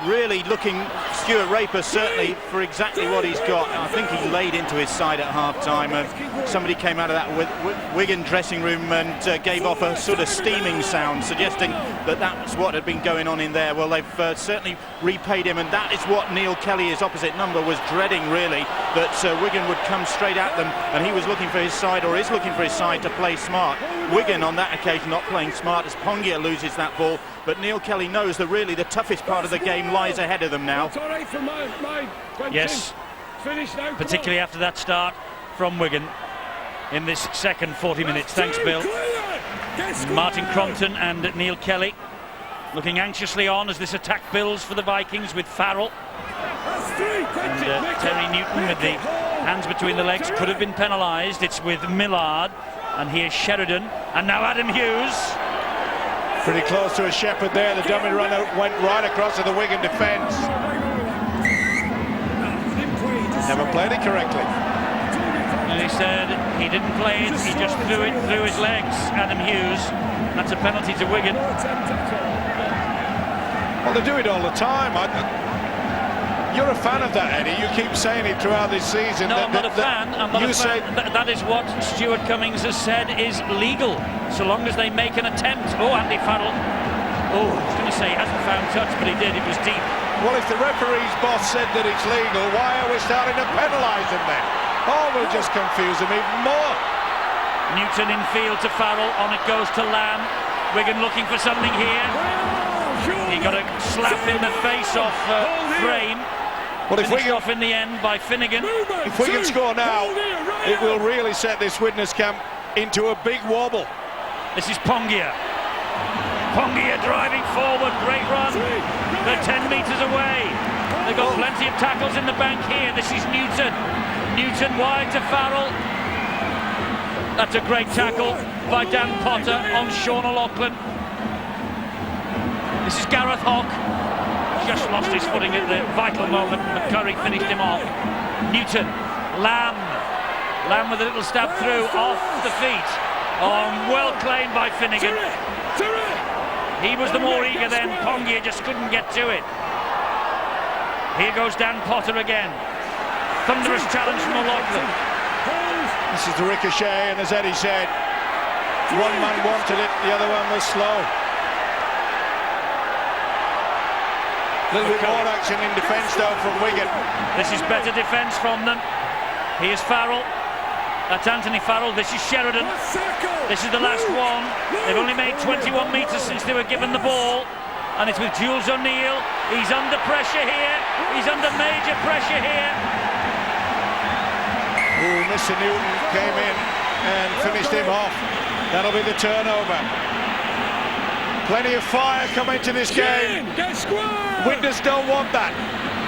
really looking Stuart Raper, certainly for exactly what he's got. I think he laid into his side at half-time. Somebody came out of that Wigan dressing room and gave off a sort of steaming sound, suggesting that that's what had been going on in there. Well, they've certainly repaid him, and that is what Neil Kelly, his opposite number, was dreading, really, that Wigan would come straight at them, and he was looking for his side, or is looking for his side, to play smart. Wigan, on that occasion, not playing smart as Pongia loses that ball, but Neil Kelly knows that really the toughest part of the game lies ahead of them now. Yes, particularly after that start from Wigan in this second 40 minutes. Thanks, Bill. Martin Crompton and Neil Kelly looking anxiously on as this attack builds for the Vikings with Farrell. And Terry Newton with the hands between the legs could have been penalised. It's with Millard, and here's Sheridan, and now Adam Hughes. Pretty close to a Shepherd there. The dummy run out went right across to the Wigan defence. Never played it correctly. And he said he didn't play it, he just threw it through his legs. Adam Hughes. That's a penalty to Wigan. Well, they do it all the time. You're a fan of that, Eddie. You keep saying it throughout this season. No, I'm not a fan. I'm not a fan. That is what Stuart Cummings has said is legal, so long as they make an attempt. Oh, Andy Farrell. Oh, I was going to say he hasn't found touch, but he did. It was deep. Well, if the referee's boss said that it's legal, why are we starting to penalise them then? Oh, we'll just confuse them even more. Newton in field to Farrell. On it goes to Lamb. Wigan looking for something here. He got a slap in the face off Frame. Well, if Wigan off in the end by Finnegan. If we can score now, it will really set this Widnes camp into a big wobble. This is Pongia. Pongia driving forward, great run. They're 10 metres away. They've got plenty of tackles in the bank here. This is Newton. Newton wide to Farrell. That's a great tackle by Dan Potter on Sean O'Loughlin. This is Gareth Hock. Just lost his footing at the vital moment. McCurry finished him off. Newton. Lamb. Lamb with a little stab through off the feet. Oh, well claimed by Finnegan. He was the more eager then. Pongia just couldn't get to it. Here goes Dan Potter again. Thunderous challenge from O'Loughlin. This is the ricochet, and as Eddie said, one man wanted it, the other one was slow. A little bit more action in defence though from Wigan. This is better defence from them. Here's Farrell. That's Anthony Farrell. This is Sheridan. This is the last one. They've only made 21 metres since they were given the ball. And it's with Jules O'Neill. He's under pressure here. He's under major pressure here. Ooh, Mr. Newton came in and finished him off. That'll be the turnover. Plenty of fire coming to this game. Widnes don't want that.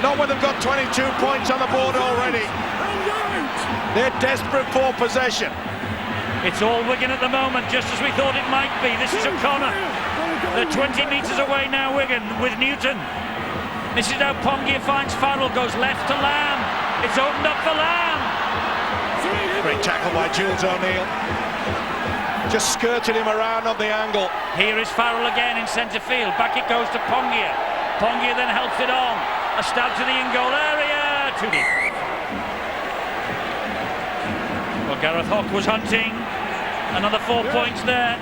Not when they've got 22 points on the board already. They're desperate for possession. It's all Wigan at the moment, just as we thought it might be. This is O'Connor. They're 20 metres away now, Wigan, with Newton. This is how Pongia finds Farrell, goes left to Lamb. It's opened up for Lamb. Great tackle by Jules O'Neill. Just skirted him around on the angle. Here is Farrell again in centre field. Back it goes to Pongia. Pongia then helps it on. A stab to the in-goal area. Too deep. Well, Gareth Hock was hunting. Another 4 points there.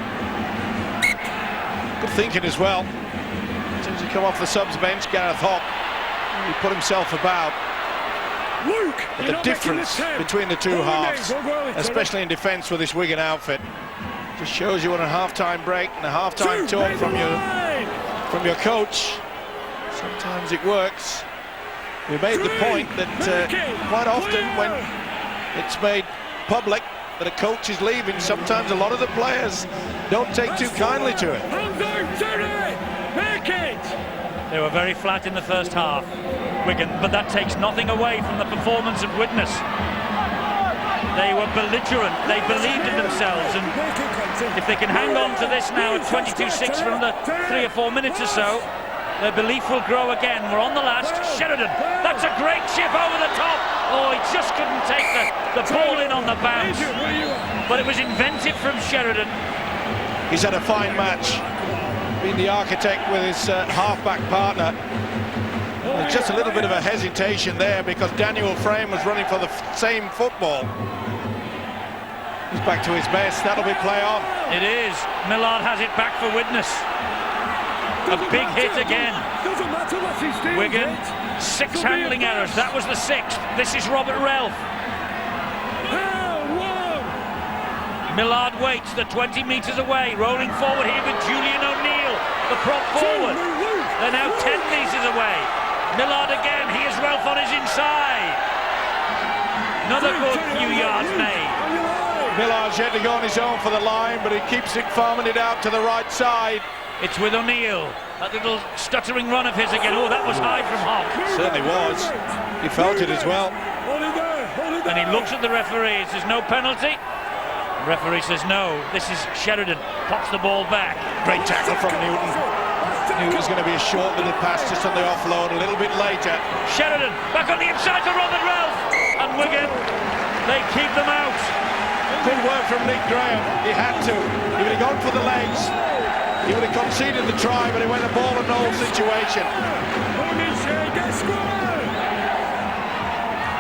Good thinking as well. As soon as he come off the subs bench, Gareth Hock, he put himself about. But the difference between the two halves, especially in defence with this Wigan outfit, just shows you on a half-time break and a half-time talk from your coach. Sometimes it works. We made the point that quite often when it's made public that a coach is leaving, sometimes a lot of the players don't take too kindly to it. They were very flat in the first half, Wigan, but that takes nothing away from the performance of Widnes. They were belligerent, they believed in themselves, and if they can hang on to this now at 22-6 from the 3 or 4 minutes or so, their belief will grow again. We're on the last. Sheridan, that's a great chip over the top. Oh, he just couldn't take the ball in on the bounce, but it was inventive from Sheridan. He's had a fine match, being the architect with his half-back partner. There's just a little bit of a hesitation there because Daniel Frame was running for the same football. He's back to his best. That'll be play on. It is. Millard has it back for Widnes. A big hit again. Wigan, 6 handling errors. That was the 6th. This is Robert Relf. Millard waits. They're 20 metres away. Rolling forward here with Julian O'Neill, the prop forward. They're now 10 metres away. Millard again. He has Relf on his inside. Another good few yards made. Millard's yet to go on his own for the line, but he keeps it farming it out to the right side. It's with O'Neill. That little stuttering run of his again. Oh, that was high from Hock. Certainly was. He felt it as well. And he looks at the referee. He says no penalty. The referee says no. This is Sheridan. Pops the ball back. Great tackle from Newton. Knew it was going to be a short little pass just on the offload a little bit later. Sheridan back on the inside to Robert Relf. And Wigan, they keep them out. Good work from Nick Graham. He had to. He would have gone for the legs. He would have conceded the try, but it went a ball and no situation.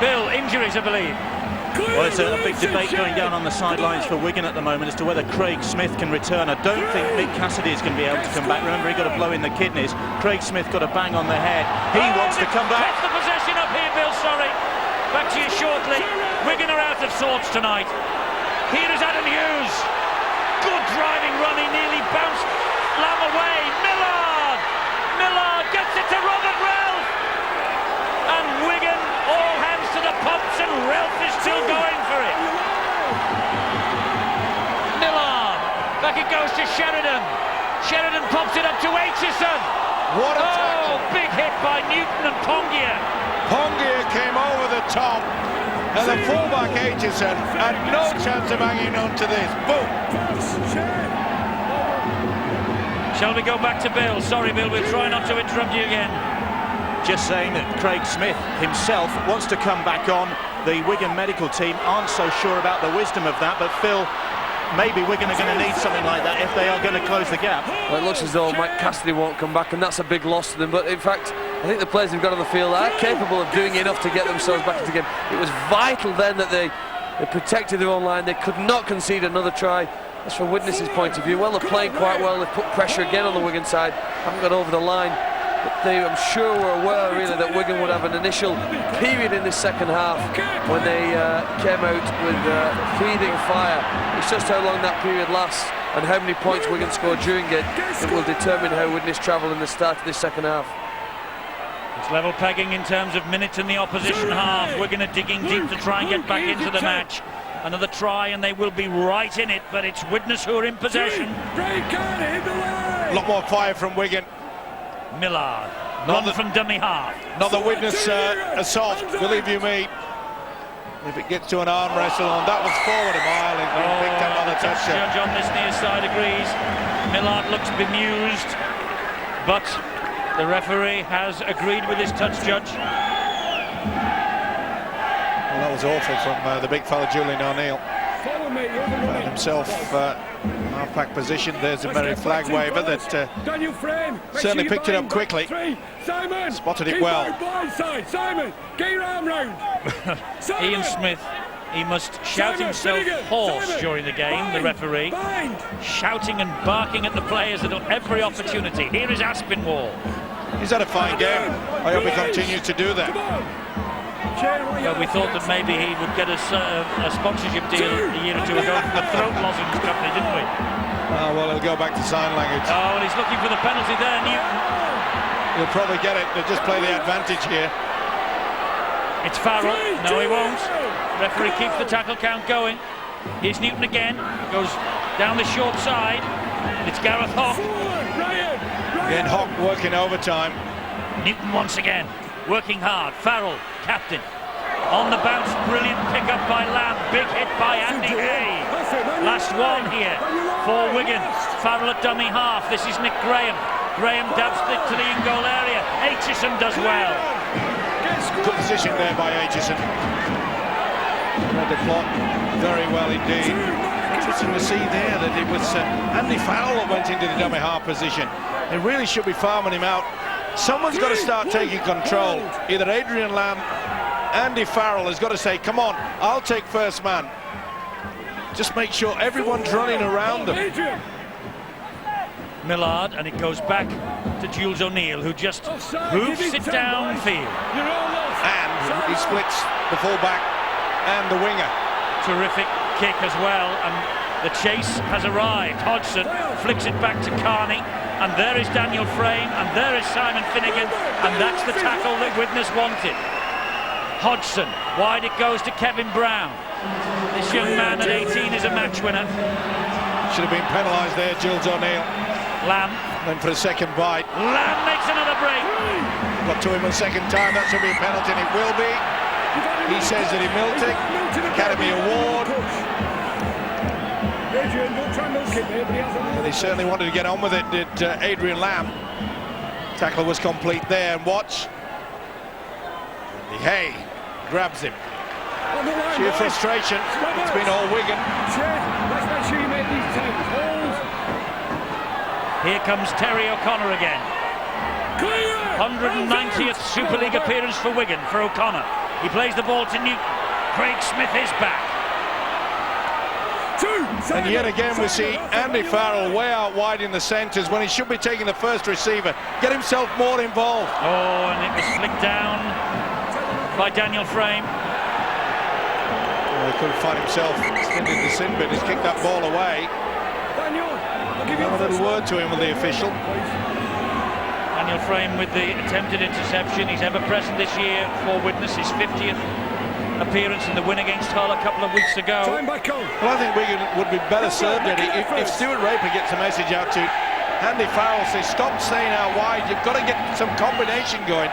Bill, injuries, I believe. Well, there's a big debate going down on the sidelines for Wigan at the moment as to whether Craig Smith can return. I don't think Nick Cassidy is going to be able to come back. Remember, he got a blow in the kidneys. Craig Smith got a bang on the head. He wants to come back. That's the possession up here, Bill, sorry. Back to you shortly. Wigan are out of sorts tonight. Here is Adam Hughes. Good driving run. He nearly bounced Lamb away. Millard gets it to Robert Relf. And Wigan, all hands to the pumps, and Relf is still going for it. Millard. Back it goes to Sheridan. Sheridan pops it up to Aitchison. What a tackle. Big hit by Newton and Pongia. Pongia came over the top. And the fullback Aitchison had no chance of hanging on to this. Boom! Shall we go back to Bill? Sorry, Bill, we'll try not to interrupt you again. Just saying that Craig Smith himself wants to come back on. The Wigan medical team aren't so sure about the wisdom of that, but Phil, maybe Wigan are going to need something like that if they are going to close the gap. Well, it looks as though Mike Cassidy won't come back, and that's a big loss to them. But in fact, I think the players who've got on the field are capable of doing enough to get themselves back into the game. It was vital then that they protected their own line. They could not concede another try. That's from Widnes' point of view. Well, they're playing quite well. They've put pressure again on the Wigan side. Haven't got over the line. But they, I'm sure, were aware really that Wigan would have an initial period in this second half when they came out with breathing fire. It's just how long that period lasts and how many points Wigan score during it that will determine how Widnes travel in the start of this second half. It's level pegging in terms of minutes in the opposition half. Wigan are digging deep to try and get back into the match. Another try and they will be right in it, but it's Widnes who are in possession. A lot more fire from Wigan. Millard, run from dummy half. Not the Widnes assault, believe you me. If it gets to an arm wrestle, and that was forward a mile, it's been picked up on the touchdown. Judge on this near side agrees. Millard looks bemused, but the referee has agreed with his touch, Judge. Well, that was awful from the big fella Julian O'Neill. Found himself half-back position. There's a merry flag waver that certainly picked it up quickly. Spotted it well. Ian Smith, he must shout himself hoarse during the game, the referee. Shouting and barking at the players at every opportunity. Here is Aspinwall. He's had a fine game. I hope he continues to do that. Well, we thought that maybe he would get a sponsorship deal a year or two ago from the Throat Lozenge Company, didn't we? Oh, well, he'll go back to sign language. Oh, and he's looking for the penalty there, Newton. He'll probably get it. They'll just play the advantage here. It's Farrell. No, he won't. Referee keeps the tackle count going. Here's Newton again. Goes down the short side. And it's Gareth Hock. Again, Hock working overtime. Newton once again. Working hard. Farrell, captain. On the bounce, brilliant pick-up by Lamb. Big hit by Andy Hay. Last one here for Wigan. Farrell at dummy half. This is Nick Graham. Graham dabs it to the in-goal area. Aitchison does well. Good position there by Aitchison. Read the plot very well indeed. Interesting to see there that it was Andy Farrell that went into the dummy half position. They really should be farming him out Someone's got to start taking control. Either Adrian Lamb, Andy Farrell has got to say, come on, I'll take first man. Just make sure everyone's running around them. Millard, and it goes back to Jules O'Neill, who just hoofs it downfield. And he splits the fullback and the winger. Terrific kick as well, and the chase has arrived. Hodgson flicks it back to Carney, and there is Daniel Frame, and there is Simon Finnegan, and that's the tackle that Widnes wanted. Hodgson, wide it goes to Kevin Brown. This young man at 18 is a match winner. Should have been penalised there, Jules O'Neill. Lamb. Then for a second bite. Lamb makes another break. Got to him a second time, that should be a penalty, and it will be. He says that he milled it. Academy Award. And he certainly wanted to get on with it, did Adrian Lamb. Tackle was complete there, and watch. Hey, grabs him. Sheer frustration. It's been all Wigan. Here comes Terry O'Connor again. 190th Super League appearance for Wigan for O'Connor. He plays the ball to Newton. Craig Smith is back. And yet again we see Andy Farrell way out wide in the centres when he should be taking the first receiver. Get himself more involved. Oh, and it was flicked down by Daniel Frame. Well, he couldn't find himself in the sin bin. He's kicked that ball away. Have a little word to him with the official. Daniel Frame with the attempted interception. He's ever present this year for Widnes, his 50th appearance in the win against Hull a couple of weeks ago. Well, I think Wigan would be better served if Stuart Raper gets a message out to Andy Farrell, says stop staying out wide, you've got to get some combination going.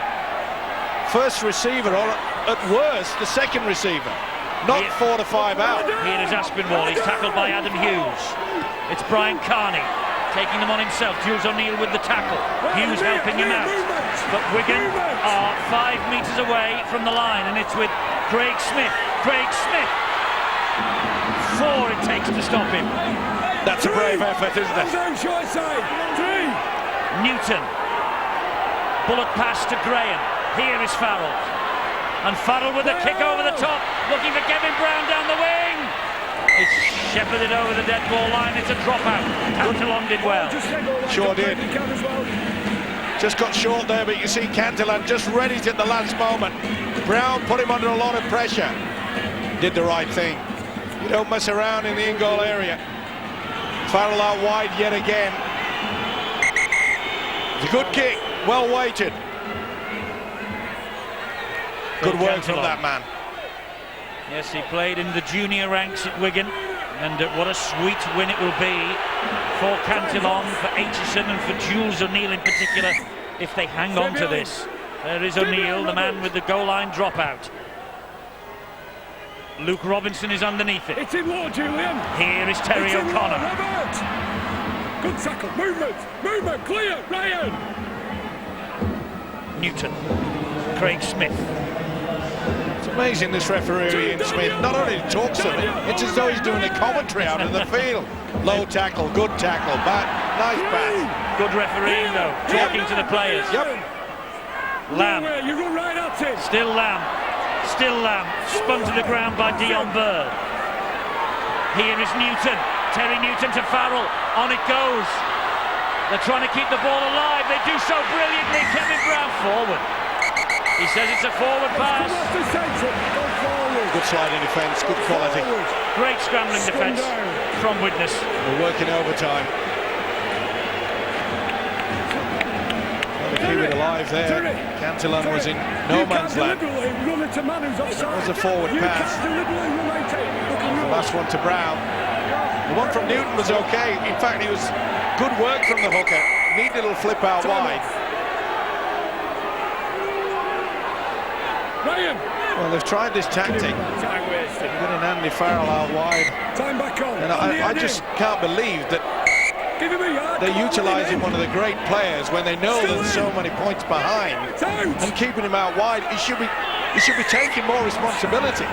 First receiver, or at worst the second receiver, not 4 to 5 out. Here is Aspinwall, he's tackled by Adam Hughes. It's Brian Carney taking them on himself. Jules O'Neill with the tackle. Hughes helping him out. But Wigan are 5 metres away from the line, and it's with Craig Smith. Craig Smith. 4 it takes to stop him. That's a brave effort, isn't it? Newton. Bullet pass to Graham. Here is Farrell. And Farrell with a kick over the top, looking for Kevin Brown down the wing. It's shepherded over the dead ball line. It's a dropout. Cantillon did well. Sure did. Just got short there, but you see Cantillon just ready at the last moment. Brown put him under a lot of pressure. Did the right thing. You don't mess around in the in-goal area. Farrell out wide yet again. It's a good kick, well weighted. Good work from that man. Yes, he played in the junior ranks at Wigan, and what a sweet win it will be for Cantillon, for Aitchison and for Jules O'Neill in particular, if they hang on to this. There is O'Neill, the man with the goal line dropout. Luke Robinson is underneath it. It's in war, Julian. Here is Terry O'Connor. Good tackle, movement, clear, Ryan. Newton, Craig Smith. It's amazing, this referee, Ian Smith. Not only talks to him, it's as though he's doing a commentary out in the field. Low tackle, good tackle, nice pass. Good refereeing though, talking to the players. Yep. Lamb. You run right at him. Still Lamb. Spun to the ground by Dion Burr. Here is Newton. Terry Newton to Farrell. On it goes. They're trying to keep the ball alive. They do so brilliantly. Kevin Brown forward. He says it's a forward pass. Good sliding defence, good quality. Great scrambling defence from Widnes. We're working overtime. Well, keep it alive there. Cantillon was in no man's land. That was a forward pass. The last one to Brown. The one from Newton was okay. In fact, he was good work from the hooker. Neat little flip out wide. Well, they've tried this tactic, getting Andy Farrell out wide. And I just can't believe that they're utilising one of the great players when they know there's so many points behind and keeping him out wide. He should be taking more responsibility.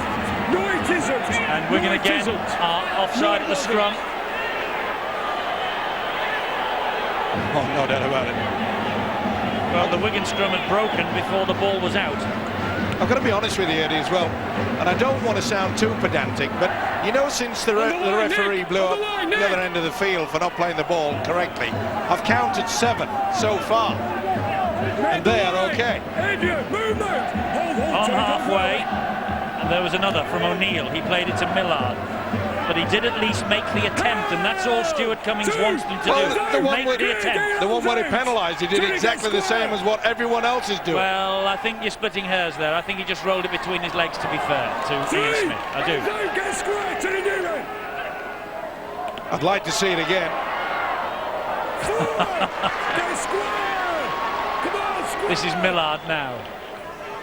No, it isn't. And Wigan again are offside at the scrum. Oh, no doubt about it. Well, the Wigan scrum had broken before the ball was out. I've got to be honest with you, Eddie, as well, and I don't want to sound too pedantic, but you know, since the referee blew up the other end of the field for not playing the ball correctly, I've counted 7 so far, and they are okay. On halfway, and there was another from O'Neill. He played it to Millard, but he did at least make the attempt, and that's all Stuart Cummings wants them to do. Make the attempt. The one where he penalised, he did exactly the same as what everyone else is doing. Well, I think you're splitting hairs there. I think he just rolled it between his legs, to be fair, to Ian Smith. I do. I'd like to see it again. This is Millard now.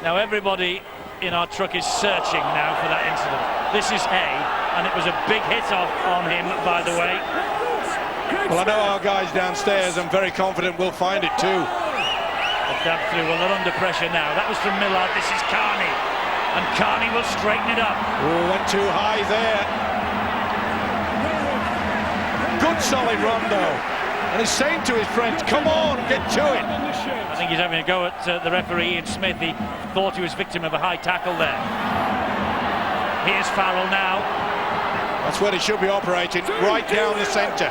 Now everybody in our truck is searching now for that incident. This is Hay, and it was a big hit off on him, by the way. Well, I know our guys downstairs, I'm very confident we'll find it too. Dab through, well, they're under pressure now. That was from Millard. This is Carney, and Carney will straighten it up. Oh, went too high there. Good solid run though, and he's saying to his friends, come on, get to it. I think he's having a go at the referee, Ian Smith. He thought he was victim of a high tackle there. Here's Farrell now. That's where he should be operating, right down the centre.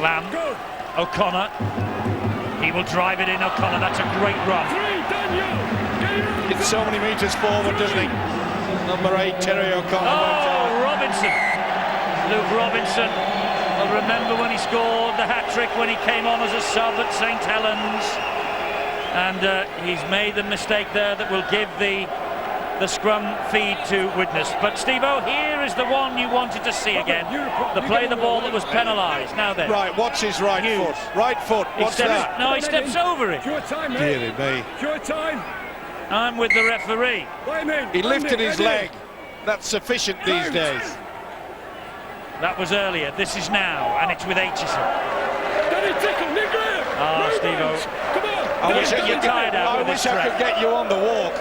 Lamb, O'Connor. He will drive it in, O'Connor. That's a great run. It's so many metres forward, doesn't he? Number 8, Terry O'Connor. Oh, Robinson. Luke Robinson. Well, remember when he scored the hat-trick when he came on as a sub at St Helens, and he's made the mistake there that will give the scrum feed to Widnes. But Steve-O, here is the one you wanted to see again. The play the ball that was penalised. Now then. Right, what's his right foot? Right foot, what's that? No, he steps over it. Deary me. I'm with the referee. He lifted his leg. That's sufficient these days. That was earlier, this is now, and it's with Aitchison. Oh, Steve-O. I wish I could get you on the walk.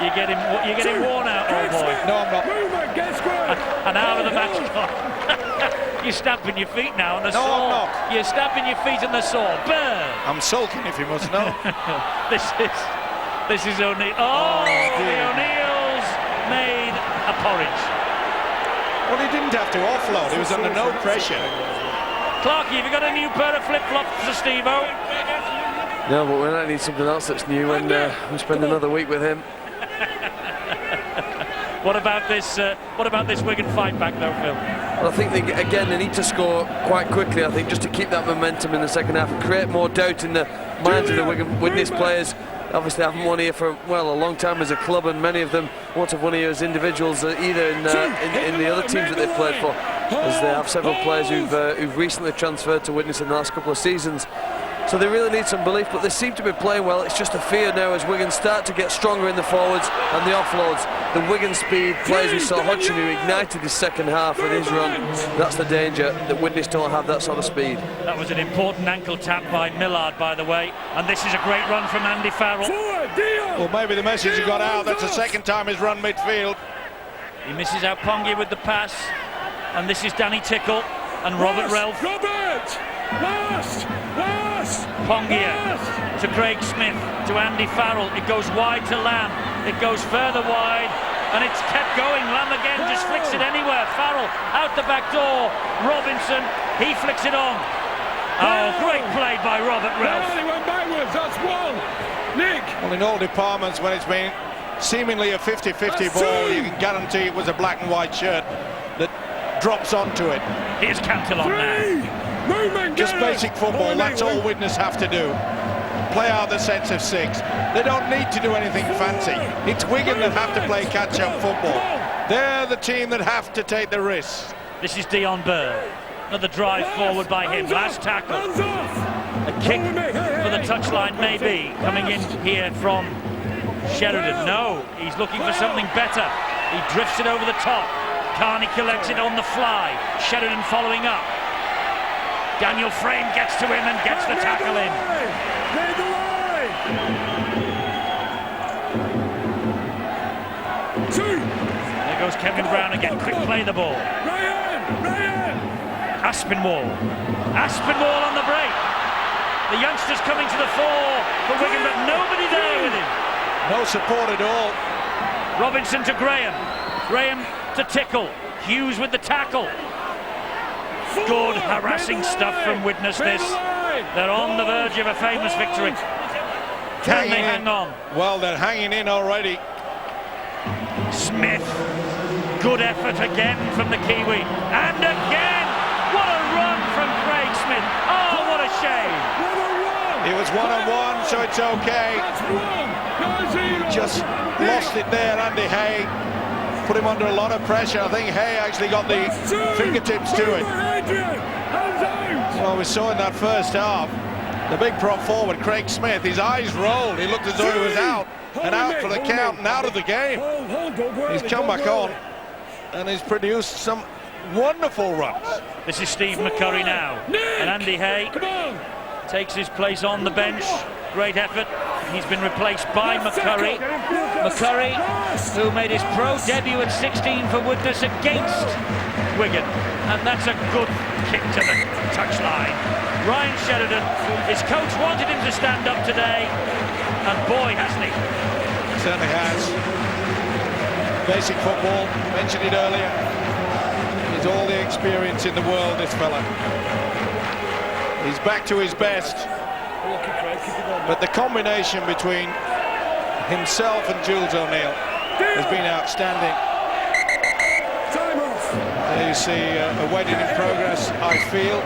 You're getting worn out, old boy. No, I'm not. An hour of the match gone. You're stamping your feet now on the saw. No, I'm not. You're stamping your feet on the saw. Burn! I'm sulking, if you must know. This is O'Neill. Oh, the O'Neills made a porridge. Well, he didn't have to offload. He was under no pressure. Clarkie, have you got a new pair of flip-flops for Steve-O? No, but we might need something else that's new, and we spend another week with him. What about this Wigan fight back, though, Phil? Well, I think they need to score quite quickly. I think just to keep that momentum in the second half and create more doubt in the minds of the Widnes players. Obviously, haven't won here for a long time as a club, and many of them won't have won here as individuals either in the other teams that they've played for, as they have several players who've recently transferred to Widnes in the last couple of seasons. So they really need some belief, but they seem to be playing well. It's just a fear now as Wigan start to get stronger in the forwards and the offloads. The Wigan speed players, we saw Hodgson, who ignited his second half with his run. That's the danger, that Widnes don't have that sort of speed. That was an important ankle tap by Millard, by the way, and this is a great run from Andy Farrell. Well, maybe the message got out. That's the second time he's run midfield. He misses out Pongia with the pass, and this is Danny Tickle and Robert Relf. Pongia to Craig Smith, to Andy Farrell. It goes wide to Lamb. It goes further wide, and it's kept going. Lamb again just flicks it anywhere. Farrell out the back door. Robinson, he flicks it on. Oh, great play by Robert Relf. He went backwards, that's one. Nick. Well, in all departments, when it's been seemingly a 50-50 ball, you can guarantee it was a black and white shirt that drops onto it. Here's Cantillon now. Just basic football, that's all Widnes have to do. Play out the sets of 6. They don't need to do anything fancy. It's Wigan that have to play catch-up football. They're the team that have to take the risks. This is Dion Burr. Another drive forward by him. Last tackle. A kick for the touchline maybe. Coming in here from Sheridan. No, he's looking for something better. He drifts it over the top. Carney collects it on the fly. Sheridan following up. Daniel Frame gets to him and gets the tackle in. There goes Kevin Brown again. Quick play the ball. Aspinwall on the break. The youngsters coming to the fore for Wigan, but nobody there with him. No support at all. Robinson to Graham. Graham to Tickle. Hughes with the tackle. Good harassing stuff from Widnes this. They're on the verge of a famous victory. Can they hang on? Well, they're hanging in already. Smith. Good effort again from the Kiwi. And again! What a run from Craig Smith. Oh, what a shame. It was one-on-one, so it's okay. Just lost it there, Andy Hay. Put him under a lot of pressure. I think Hay actually got the fingertips to it. Well, we saw in that first half, the big prop forward, Craig Smith, his eyes rolled. He looked as though he was out and out for the count and out of the game. He's come back on and he's produced some wonderful runs. This is Steve McCurry now. And Andy Hay takes his place on the bench. Great effort. He's been replaced by McCurry. McCurry, who made his pro debut at 16 for Widnes against Wigan. And that's a good kick to the touchline. Ryan Sheridan, his coach wanted him to stand up today, and boy, hasn't he. Certainly has. Basic football, mentioned it earlier. He's all the experience in the world, this fella. He's back to his best. But the combination between himself and Jules O'Neill has been outstanding. There you see a wedding in progress, I feel.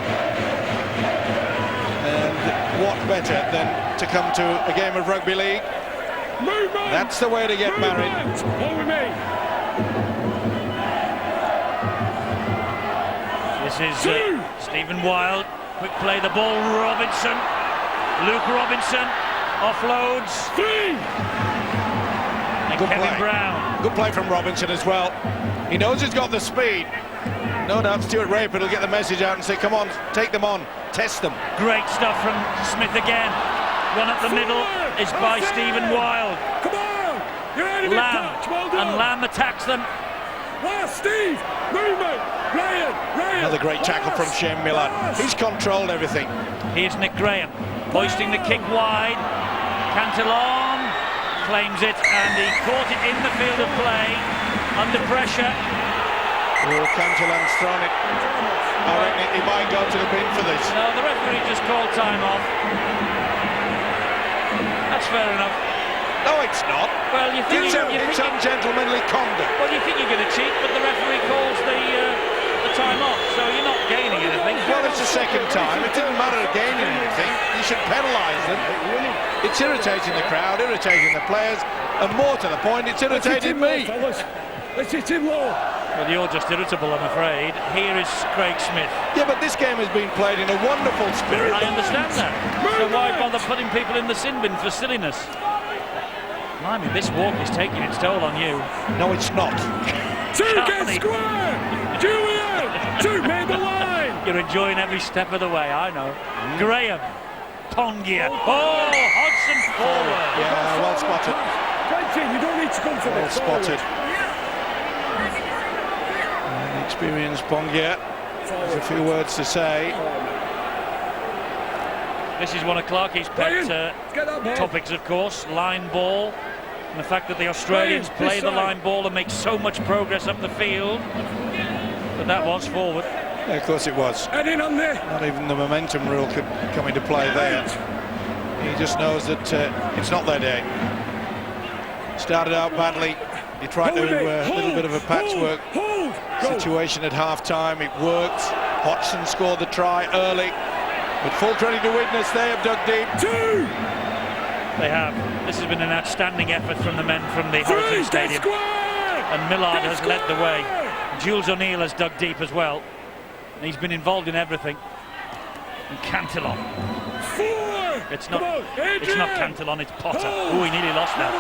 And what better than to come to a game of rugby league? That's the way to get married. This is Stephen Wild. Quick play, the ball, Robinson. Luke Robinson offloads. And Good Kevin play. Brown. Good play from Robinson as well. He knows he's got the speed. No doubt Stuart Raper will get the message out and say, come on, take them on, test them. Great stuff from Smith again. Run up the middle is by Stephen Wild. Come on! You're out of Lamb. Well done. And Lamb attacks them. Steve! Movement! Ryan! Another great tackle from Shane Miller. He's controlled everything. Here's Nick Graham, hoisting the kick wide. Cantillon claims it, and he caught it in the field of play, under pressure. Oh, Cantillon's thrown it. I reckon he might go to the bin for this. No, the referee just called time off. That's fair enough. No, it's not. Well, you think It's ungentlemanly conduct. well, you think you're going to cheat, but the referee calls the time off, so you're not gaining anything. Well, it's the second time. It didn't matter gaining anything. You should penalise them. It's irritating the crowd, irritating the players, and more to the point, it's irritating me. Let's hit him low. Well, you're just irritable, I'm afraid. Here is Craig Smith. Yeah, but this game has been played in a wonderful spirit. I understand that. So why bother putting people in the sin bin for silliness? I mean, this walk is taking its toll on you. No, it's not. Two get square! Julian! Two made the line! You're enjoying every step of the way, I know. Graham. Pongia. Oh, Hodgson forward. Yeah, well spotted. You don't need to come for Well this. spotted. An experienced Pongia. There's a few words to say. This is one of Clarkie's pet topics, of course, line ball. And the fact that the Australians play the line ball and make so much progress up the field. But that was forward. Yeah, of course it was. Head in on there. Not even the momentum rule could come into play there. He just knows that it's not their day. Started out badly. He tried to do a little bit of a patchwork situation at half-time. It worked. Hodgson scored the try early. But full credit to Widnes, they have dug deep. They have. This has been an outstanding effort from the men from the Horizon Stadium. And Millard has led the way. Jules O'Neill has dug deep as well. And he's been involved in everything. And Cantillon. It's not Cantillon, it's Potter. Oh, he nearly lost that.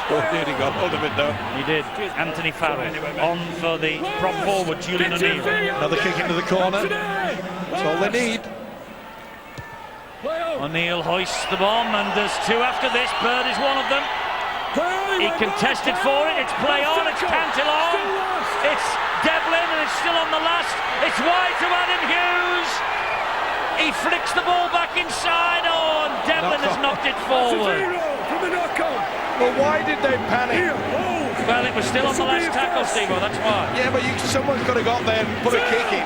Oh, nearly got hold of it though. He did. Anthony Farrell on for the prop forward, Julian O'Neill. Another kick into the corner. That's all they need. O'Neill hoists the bomb, and there's two after this. Bird is one of them. He contested for it. It's play on. It's Cantillon. It's Devlin, and it's still on the last. It's wide to Adam Hughes. He flicks the ball back inside. Oh, and Devlin has knocked it forward. From the knock-on. Well, why did they panic? Here, hold. Well, it was still on the last tackle, Steve-O, that's why. Yeah, but someone's got to go up there and put a kick in.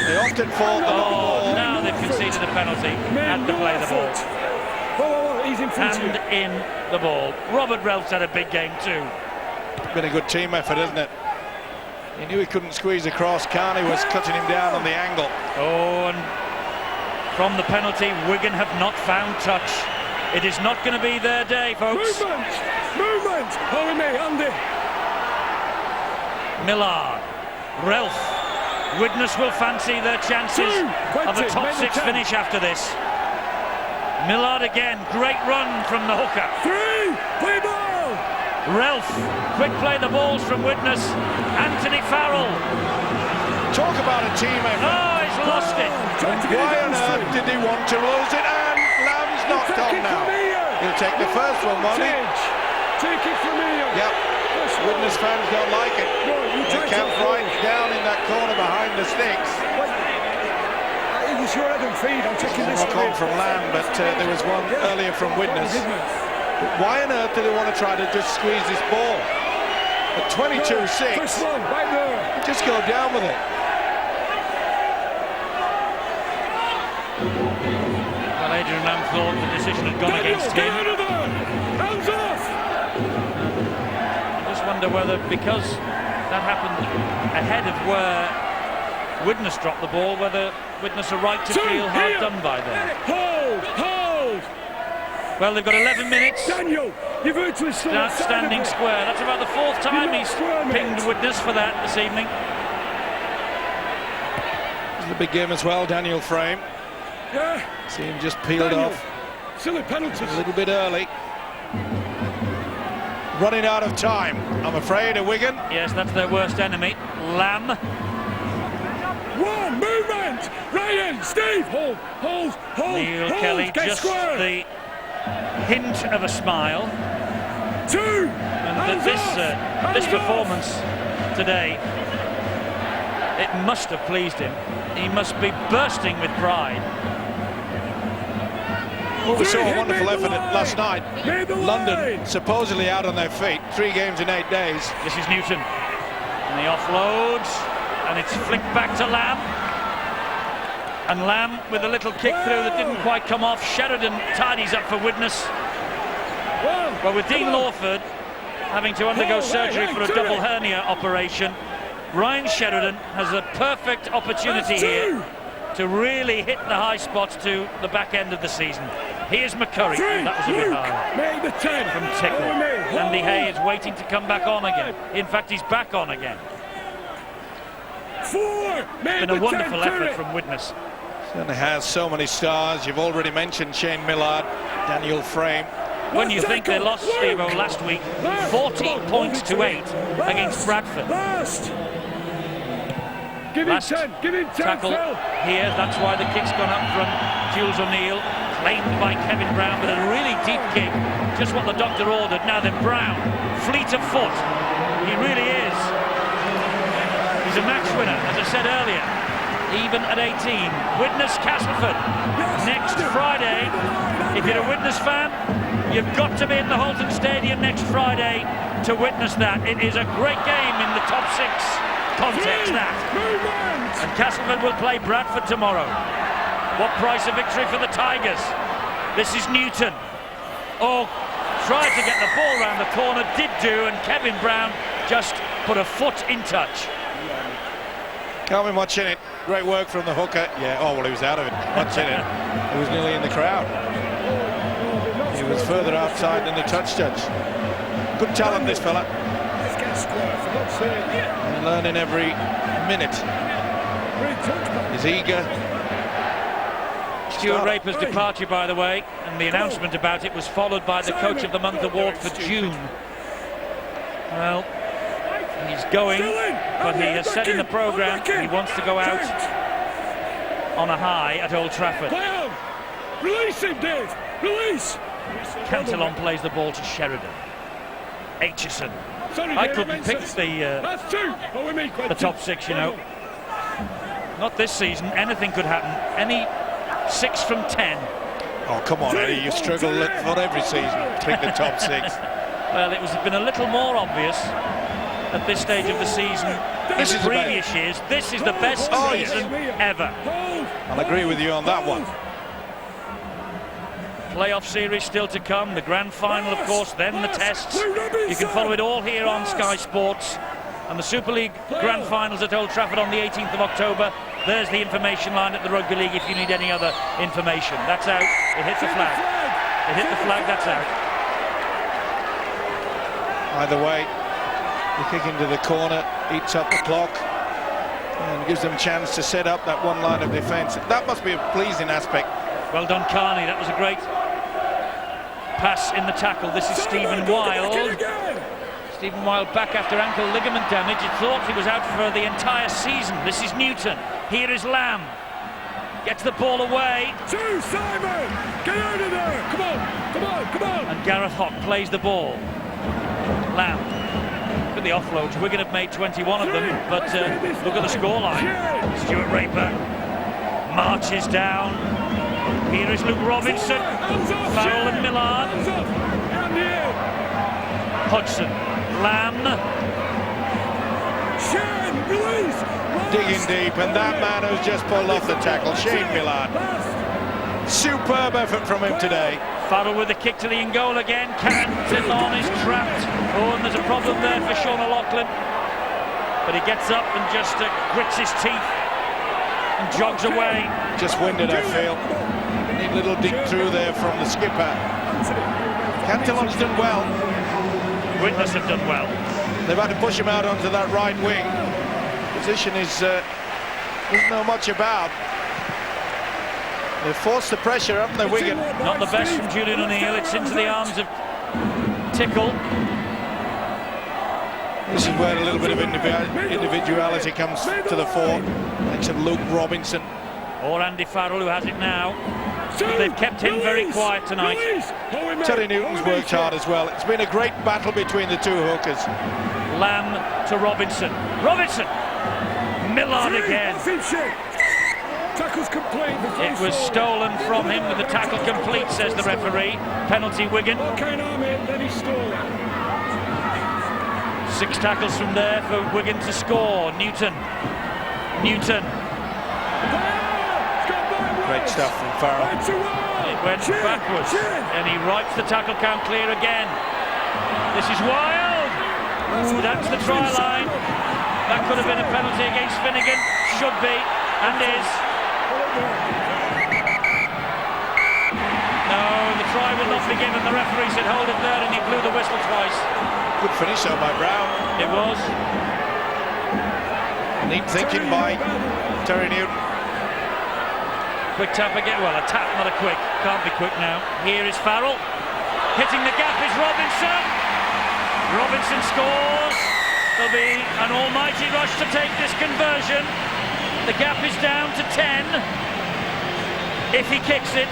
They often fall the long ball. Now they've conceded a penalty. Had to play the ball. Oh, he's in front of you. Hand in the ball. Robert Relf's had a big game too. Been a good team effort, isn't it? He knew he couldn't squeeze across. Carney was cutting him down on the angle. Oh, and from the penalty, Wigan have not found touch. It is not going to be their day, folks. Movement! Hold me, Andy. Millard, Relf. Widnes will fancy their chances of a top 6 finish after this. Millard again, great run from the hooker. 3, play ball! Relf, quick play the balls from Widnes. Anthony Farrell. Talk about a team effort. Oh, he's lost it. Why on earth did he want to lose it? And Lamb's knocked on now. He'll take the first one, won't he? Take it from here. Yep. Widnes fans don't like it. They camped right down in that corner behind the sticks. It was your head and feet. I'm taking this Knock on from Lamb, but there was one earlier from Widnes. Why on earth do they want to try to just squeeze this ball? At 22-6, first one, right there. Just go down with it. Well, Adrian Lamb thought the decision had gone against him. Get out of there! Hands off! I just wonder whether, because that happened ahead of where Widnes dropped the ball, whether Widnes are right to feel hard done by them. Hold! Well, they've got 11 minutes. Daniel, you've virtually stood Standing square. That's about the 4th time he's pinged Widnes for that this evening. It's a big game as well, Daniel Frame. Yeah. See him just peeled off. Silly penalties. A little bit early. Running out of time, I'm afraid, at Wigan. Yes, that's their worst enemy. Lamb. One, movement! Ryan, Steve, hold! Neil Kelly, get just square. the hint of a smile. 2! And this performance today, it must have pleased him. He must be bursting with pride. Well, we saw a wonderful effort last night. London supposedly out on their feet. 3 games in 8 days. This is Newton. And he offloads, and it's flicked back to Lamb. And Lamb with a little kick through that didn't quite come off. Sheridan tidies up for Widnes. Well, with Dean Lawford having to undergo surgery for a double hernia operation, Ryan Sheridan has a perfect opportunity here to really hit the high spots to the back end of the season. Here's McCurry. That was a bit high. Make the 10 from Tickle. Andy Hay is waiting to come back on again. In fact, he's back on again. 4. It's been a wonderful effort from Widnes. Certainly has so many stars. You've already mentioned Shane Millard, Daniel Frame. When you think they lost, Steve-O, last week, 14 points to 8 against Bradford. Give him 10, give him 10, tackle here, that's why the kick's gone up from Jules O'Neill, claimed by Kevin Brown, but a really deep kick, just what the doctor ordered. Now then, Brown, fleet of foot, he really is. He's a match winner, as I said earlier, even at 18. Widnes Castleford, next Friday. If you're a Widnes fan, you've got to be in the Holton Stadium next Friday to witness that. It is a great game in the top 6 context, that. And Castleford will play Bradford tomorrow. What price of victory for the Tigers? This is Newton. Oh, tried to get the ball round the corner, did do, and Kevin Brown just put a foot in touch. Can't be much in it. Great work from the hooker. Yeah, oh, well, he was out of it. Much in it. He was nearly in the crowd. He was further outside than the touch judge. Good talent, this fella. And learning every minute. He's eager. Stuart Raper's departure, by the way, and the announcement about it was followed by the Coach of the Month award for June. Well, he's going, but he has said in the programme he wants to go out on a high at Old Trafford. Release him, Dave! Release! Cantillon plays the ball to Sheridan. Aitchison. I couldn't pick the top 6, you know. Not this season. Anything could happen. Any 6 from 10. Oh, come on, Eddie. You struggle for every season to pick the top 6. Well, it was been a little more obvious at this stage of the season. This In is previous years, this is the best season ever. I'll agree with you on that one. Playoff series still to come, the grand final, of course, then the tests. You can follow it all here on Sky Sports. And the Super League grand finals at Old Trafford on the 18th of October. There's the information line at the Rugby League if you need any other information. That's out. It hit the flag. It hit the flag, that's out. Either way, the kick into the corner eats up the clock and gives them a chance to set up that one line of defence. That must be a pleasing aspect. Well done, Carney. That was a great pass in the tackle. This is Stephen Wild. Stephen Wild back after ankle ligament damage. He thought he was out for the entire season. This is Newton. Here is Lamb. Gets the ball away. Simon! Get out of there! Come on! Come on! Come on! And Gareth Hock plays the ball. Lamb. Look at the offloads. Wigan have made 21 of them, but look at the scoreline. Stuart Raper marches down. Here is Luke Robinson. Farrell and Millard. Hodgson. Lamb. Digging deep, and that man who's just pulled off the tackle, Shane Millard. Superb effort from him today. Farrell with the kick to the in goal again. Cantillon is trapped. Oh, and there's a problem there for Sean O'Loughlin. But he gets up and just grits his teeth and jogs away. Just winded, I feel. Neat little dig through there from the skipper. Cantillon's done well. Widnes have done well. They've had to push him out onto that right wing. Position is doesn't know much about. They've forced the pressure, haven't they, Wigan? Not the best from Julian O'Neill. It's into the arms of Tickle. This is where a little bit of individuality comes to the fore. Thanks to Luke Robinson. Or Andy Farrell, who has it now. They've kept him very quiet tonight. Terry Newton's worked hard as well. It's been a great battle between the two hookers. Lamb to Robinson. Robinson! Millard again. Tackle's complete. It was stolen from him with the tackle complete, says the referee. Penalty Wigan. 6 tackles from there for Wigan to score. Newton. Great stuff from Farrell. It went backwards and he writes the tackle count clear again. This is Wild. Ooh, that's the try line. That could have been a penalty against Finnegan. Should be and is. No, the try will not be given. The referee said hold it there and he blew the whistle twice. Good finish though by Brown. It was. Neat thinking by Terry Newton. Quick tap again. Well, a tap, not a quick. Can't be quick now. Here is Farrell. Hitting the gap is Robinson. Robinson scores. There'll be an almighty rush to take this conversion. The gap is down to 10. If he kicks it.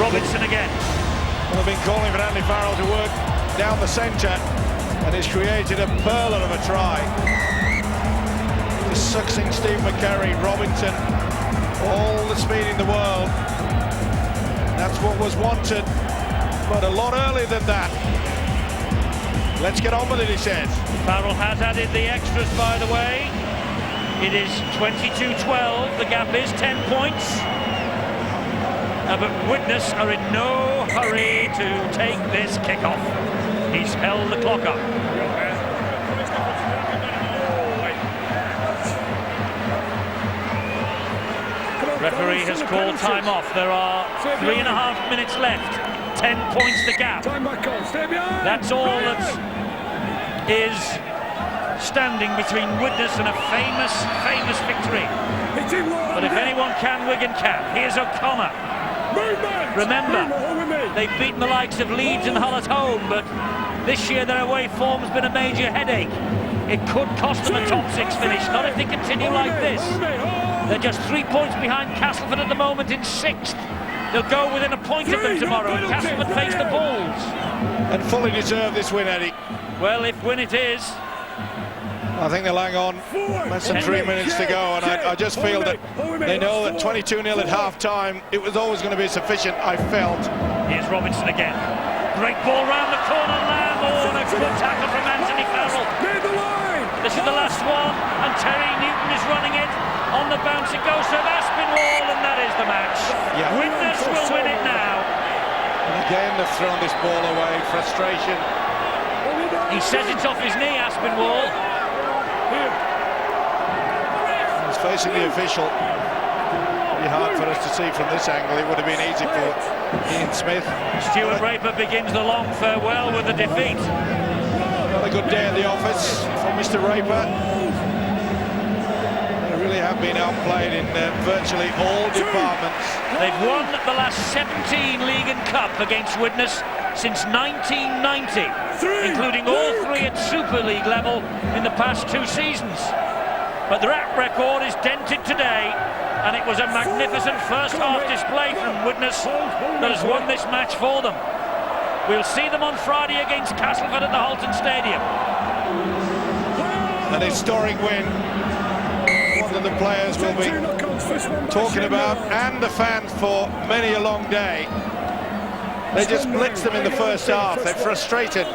Robinson again. Well, they've been calling for Andy Farrell to work down the centre, and it's created a pearler of a try. Just sucks in Steve McCurry, Robinson, all the speed in the world. That's what was wanted, but a lot earlier than that. Let's get on with it, he says. Farrell has added the extras, by the way. It is 22-12. The gap is 10 points. But Widnes are in no hurry to take this kick-off. He's held the clock up. Referee has called time off. There are 3.5 minutes left. 10 points the gap. That's all that is standing between Widnes and a famous victory. But if anyone can, Wigan can. Here's O'Connor. Remember, they've beaten the likes of Leeds and Hull at home, but this year their away form's been a major headache. It could cost them a top 6 finish, not if they continue like this. They're just 3 points behind Castleford at the moment in 6th. They'll go within a point of them tomorrow, and Castleford face the Bulls. And fully deserve this win, Eddie. Well, if win it is. I think they'll hang on less than 3 minutes to go, and I just feel that they know that 22-0 at half-time, it was always going to be sufficient, I felt. Here's Robinson again. Great ball round the corner, Lamb. Oh, and a good tackle from Anthony Farrell. This is the last one, and Terry Newton is running it. On the bounce it goes to Aspinwall, and that is the match. Yeah. Widnes will win it now. And again, they've thrown this ball away. Frustration. He says it's off his knee, Aspinwall. He's facing the official. Pretty hard for us to see from this angle. It would have been easy for Ian Smith. Stuart Raper begins the long farewell with a defeat. Not a good day at the office for Mr. Raper. They really have been outplayed in virtually all departments. They've won the last 17 League and Cup against Widnes since 1990, including all 3 at Super League level in the past 2 seasons. But their record is dented today, and it was a magnificent first half display from Widnes that has won this match for them. We'll see them on Friday against Castleford at the Halton Stadium. An historic win. One that the players will be talking about, and the fans for many a long day. They just blitzed them in the first half. They're frustrated.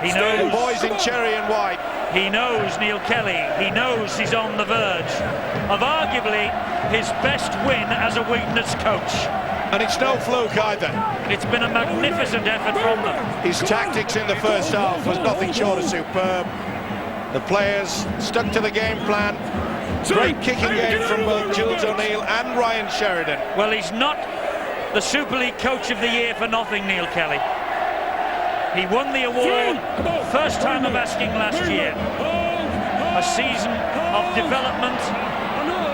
He knows. The boys in cherry and white. He knows Neil Kelly. He knows he's on the verge of arguably his best win as a Widnes coach. And it's no fluke either. It's been a magnificent effort from them. His tactics in the first half was nothing short of superb. The players stuck to the game plan. Great kicking game from both Jules O'Neill and Ryan Sheridan. Well, he's not the Super League Coach of the Year for nothing, Neil Kelly. He won the award, first time of asking last year. A season of development.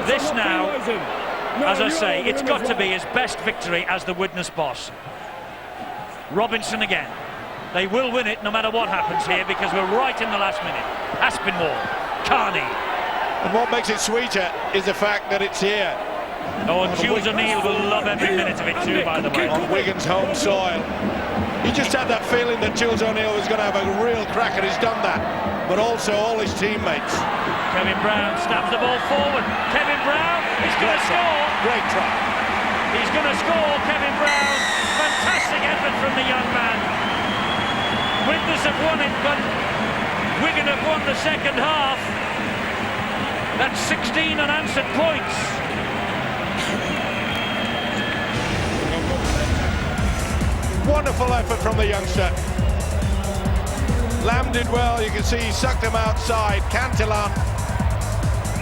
This now, as I say, it's got to be his best victory as the Widnes boss. Robinson again. They will win it no matter what happens here, because we're right in the last minute. Aspinwall, Carney. And what makes it sweeter is the fact that it's here. Oh, and Jules O'Neill will love every minute of it too, by the way. On Wigan's home soil. You just had that feeling that Jules O'Neill was going to have a real crack, and he's done that. But also all his teammates. Kevin Brown stabs the ball forward. Kevin Brown is going to score. Great try. He's going to score, Kevin Brown. Fantastic effort from the young man. Widnes have won it, but Wigan have won the second half. That's 16 unanswered points. Wonderful effort from the youngster. Lamb did well. You can see he sucked him outside. Cantillon.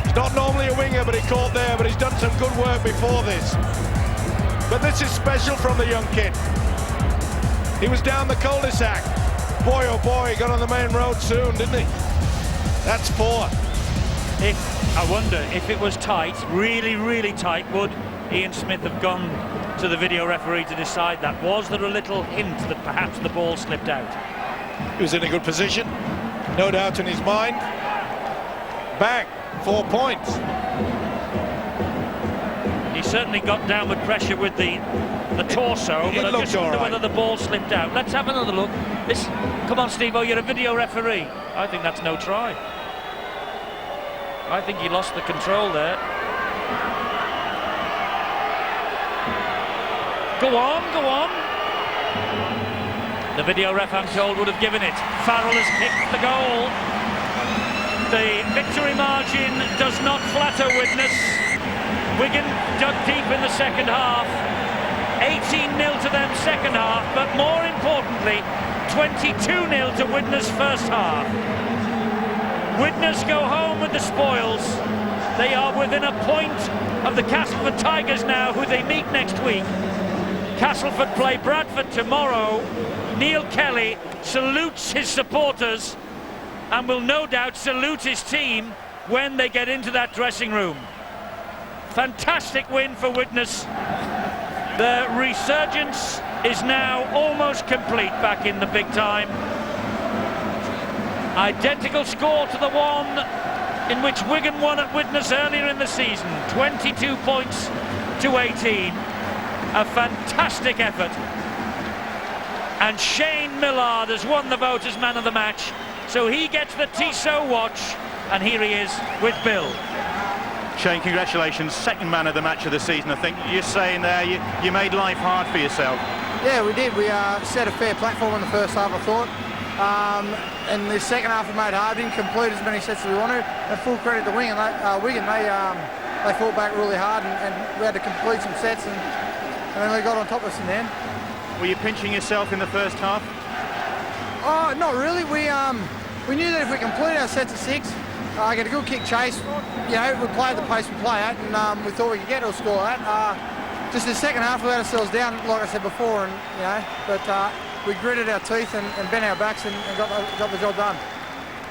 He's not normally a winger, but he caught there, but he's done some good work before this. But this is special from the young kid. He was down the cul-de-sac. Boy, oh boy, he got on the main road soon, didn't he? That's 4. I wonder if it was tight, really, really tight, would Ian Smith have gone to the video referee to decide that? Was there a little hint that perhaps the ball slipped out? He was in a good position, no doubt in his mind. Bang, 4 points. He certainly got downward pressure with the torso, but I just wonder whether the ball slipped out. Let's have another look. Come on, Steve-O, you're a video referee. I think that's no try. I think he lost the control there. Go on, go on. The video ref, I'm told, would have given it. Farrell has kicked the goal. The victory margin does not flatter Widnes. Wigan dug deep in the second half. 18-0 to them second half, but more importantly, 22-0 to Widnes first half. Widnes go home with the spoils. They are within a point of the Castleford Tigers now, who they meet next week. Castleford play Bradford tomorrow. Neil Kelly salutes his supporters and will no doubt salute his team when they get into that dressing room. Fantastic win for Widnes. The resurgence is now almost complete back in the big time. Identical score to the one in which Wigan won at Widnes earlier in the season. 22 points to 18. A fantastic effort. And Shane Millard has won the vote as man of the match. So he gets the Tissot watch, and here he is with Bill. Shane, congratulations, second man of the match of the season. I think you're saying there you made life hard for yourself. Yeah, we did. We set a fair platform in the first half, I thought. In the second half we made hard, didn't complete as many sets as we wanted. And full credit to Wigan. They fought back really hard, and we had to complete some sets, and then they got on top of us in the end. Were you pinching yourself in the first half? Oh, not really. We knew that if we completed our sets of 6, get a good kick chase, you know, we play at the pace we play at, and we thought we could get to a score at. Just the second half, we let ourselves down, like I said before, and you know, but we gritted our teeth and bent our backs and got the job done.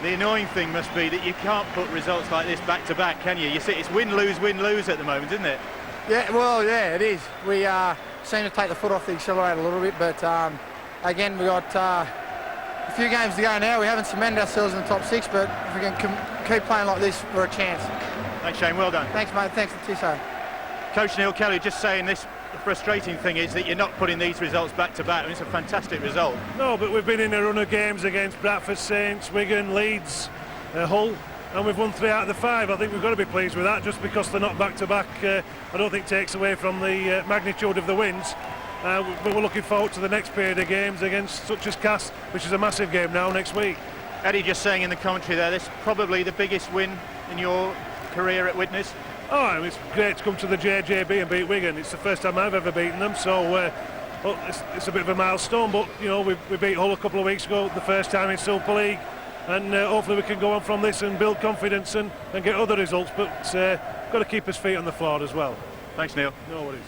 The annoying thing must be that you can't put results like this back to back, can you? You see, it's win lose at the moment, isn't it? Yeah, well, yeah, it is. We seem to take the foot off the accelerator a little bit, but again, we got a few games to go now. We haven't cemented ourselves in the top 6, but if we can keep playing like this, we're a chance. Thanks, Shane. Well done. Thanks, mate. Thanks to Tissot. Coach Neil Kelly just saying this. The frustrating thing is that you're not putting these results back to back. I mean, it's a fantastic result. No, but we've been in a run of games against Bradford, Saints, Wigan, Leeds, Hull, and we've won 3 out of the 5. I think we've got to be pleased with that. Just because they're not back to back, I don't think takes away from the magnitude of the wins. But we're looking forward to the next period of games against such as Cass, which is a massive game now next week. Eddie just saying in the commentary there, this is probably the biggest win in your career at Widnes. Oh, I mean, it's great to come to the JJB and beat Wigan. It's the first time I've ever beaten them, so well, it's a bit of a milestone. But you know, we beat Hull a couple of weeks ago, the first time in Super League, and hopefully we can go on from this and build confidence and get other results. But got to keep his feet on the floor as well. Thanks, Neil. No worries.